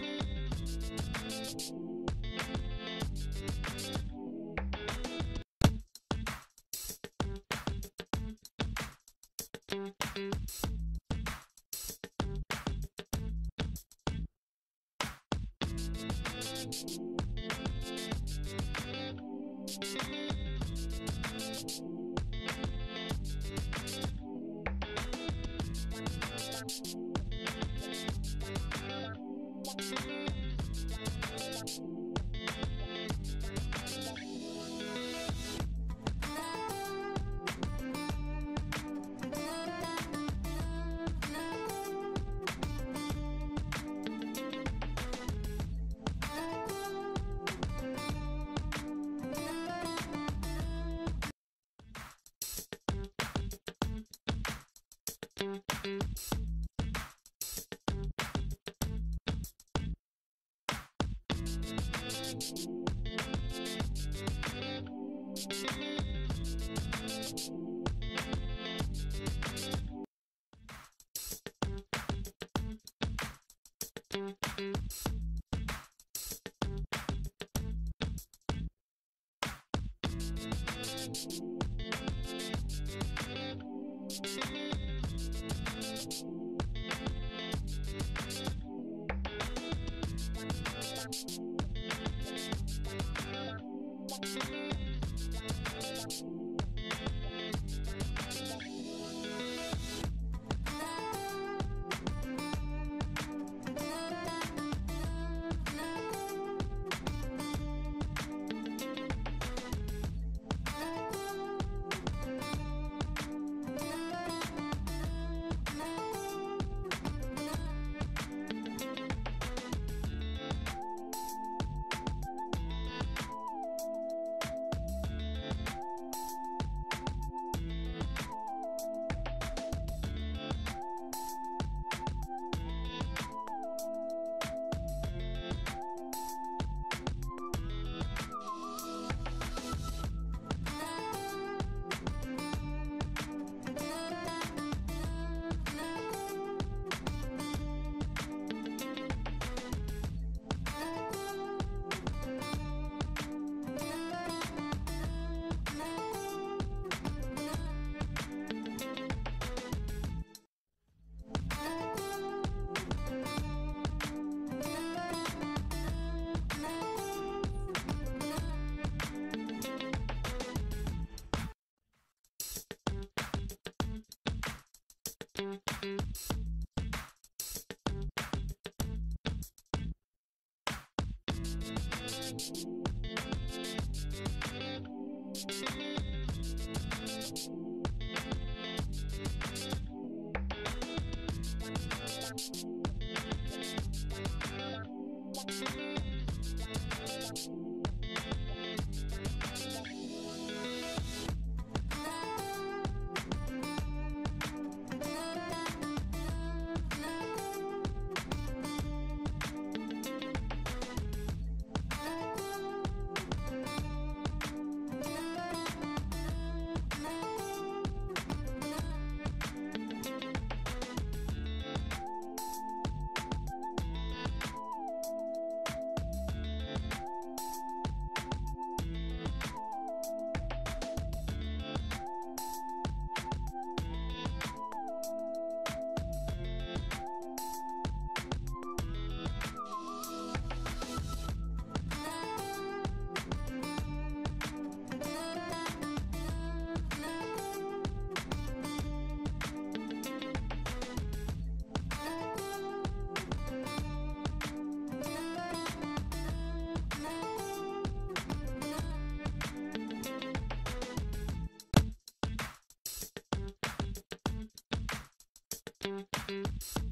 you.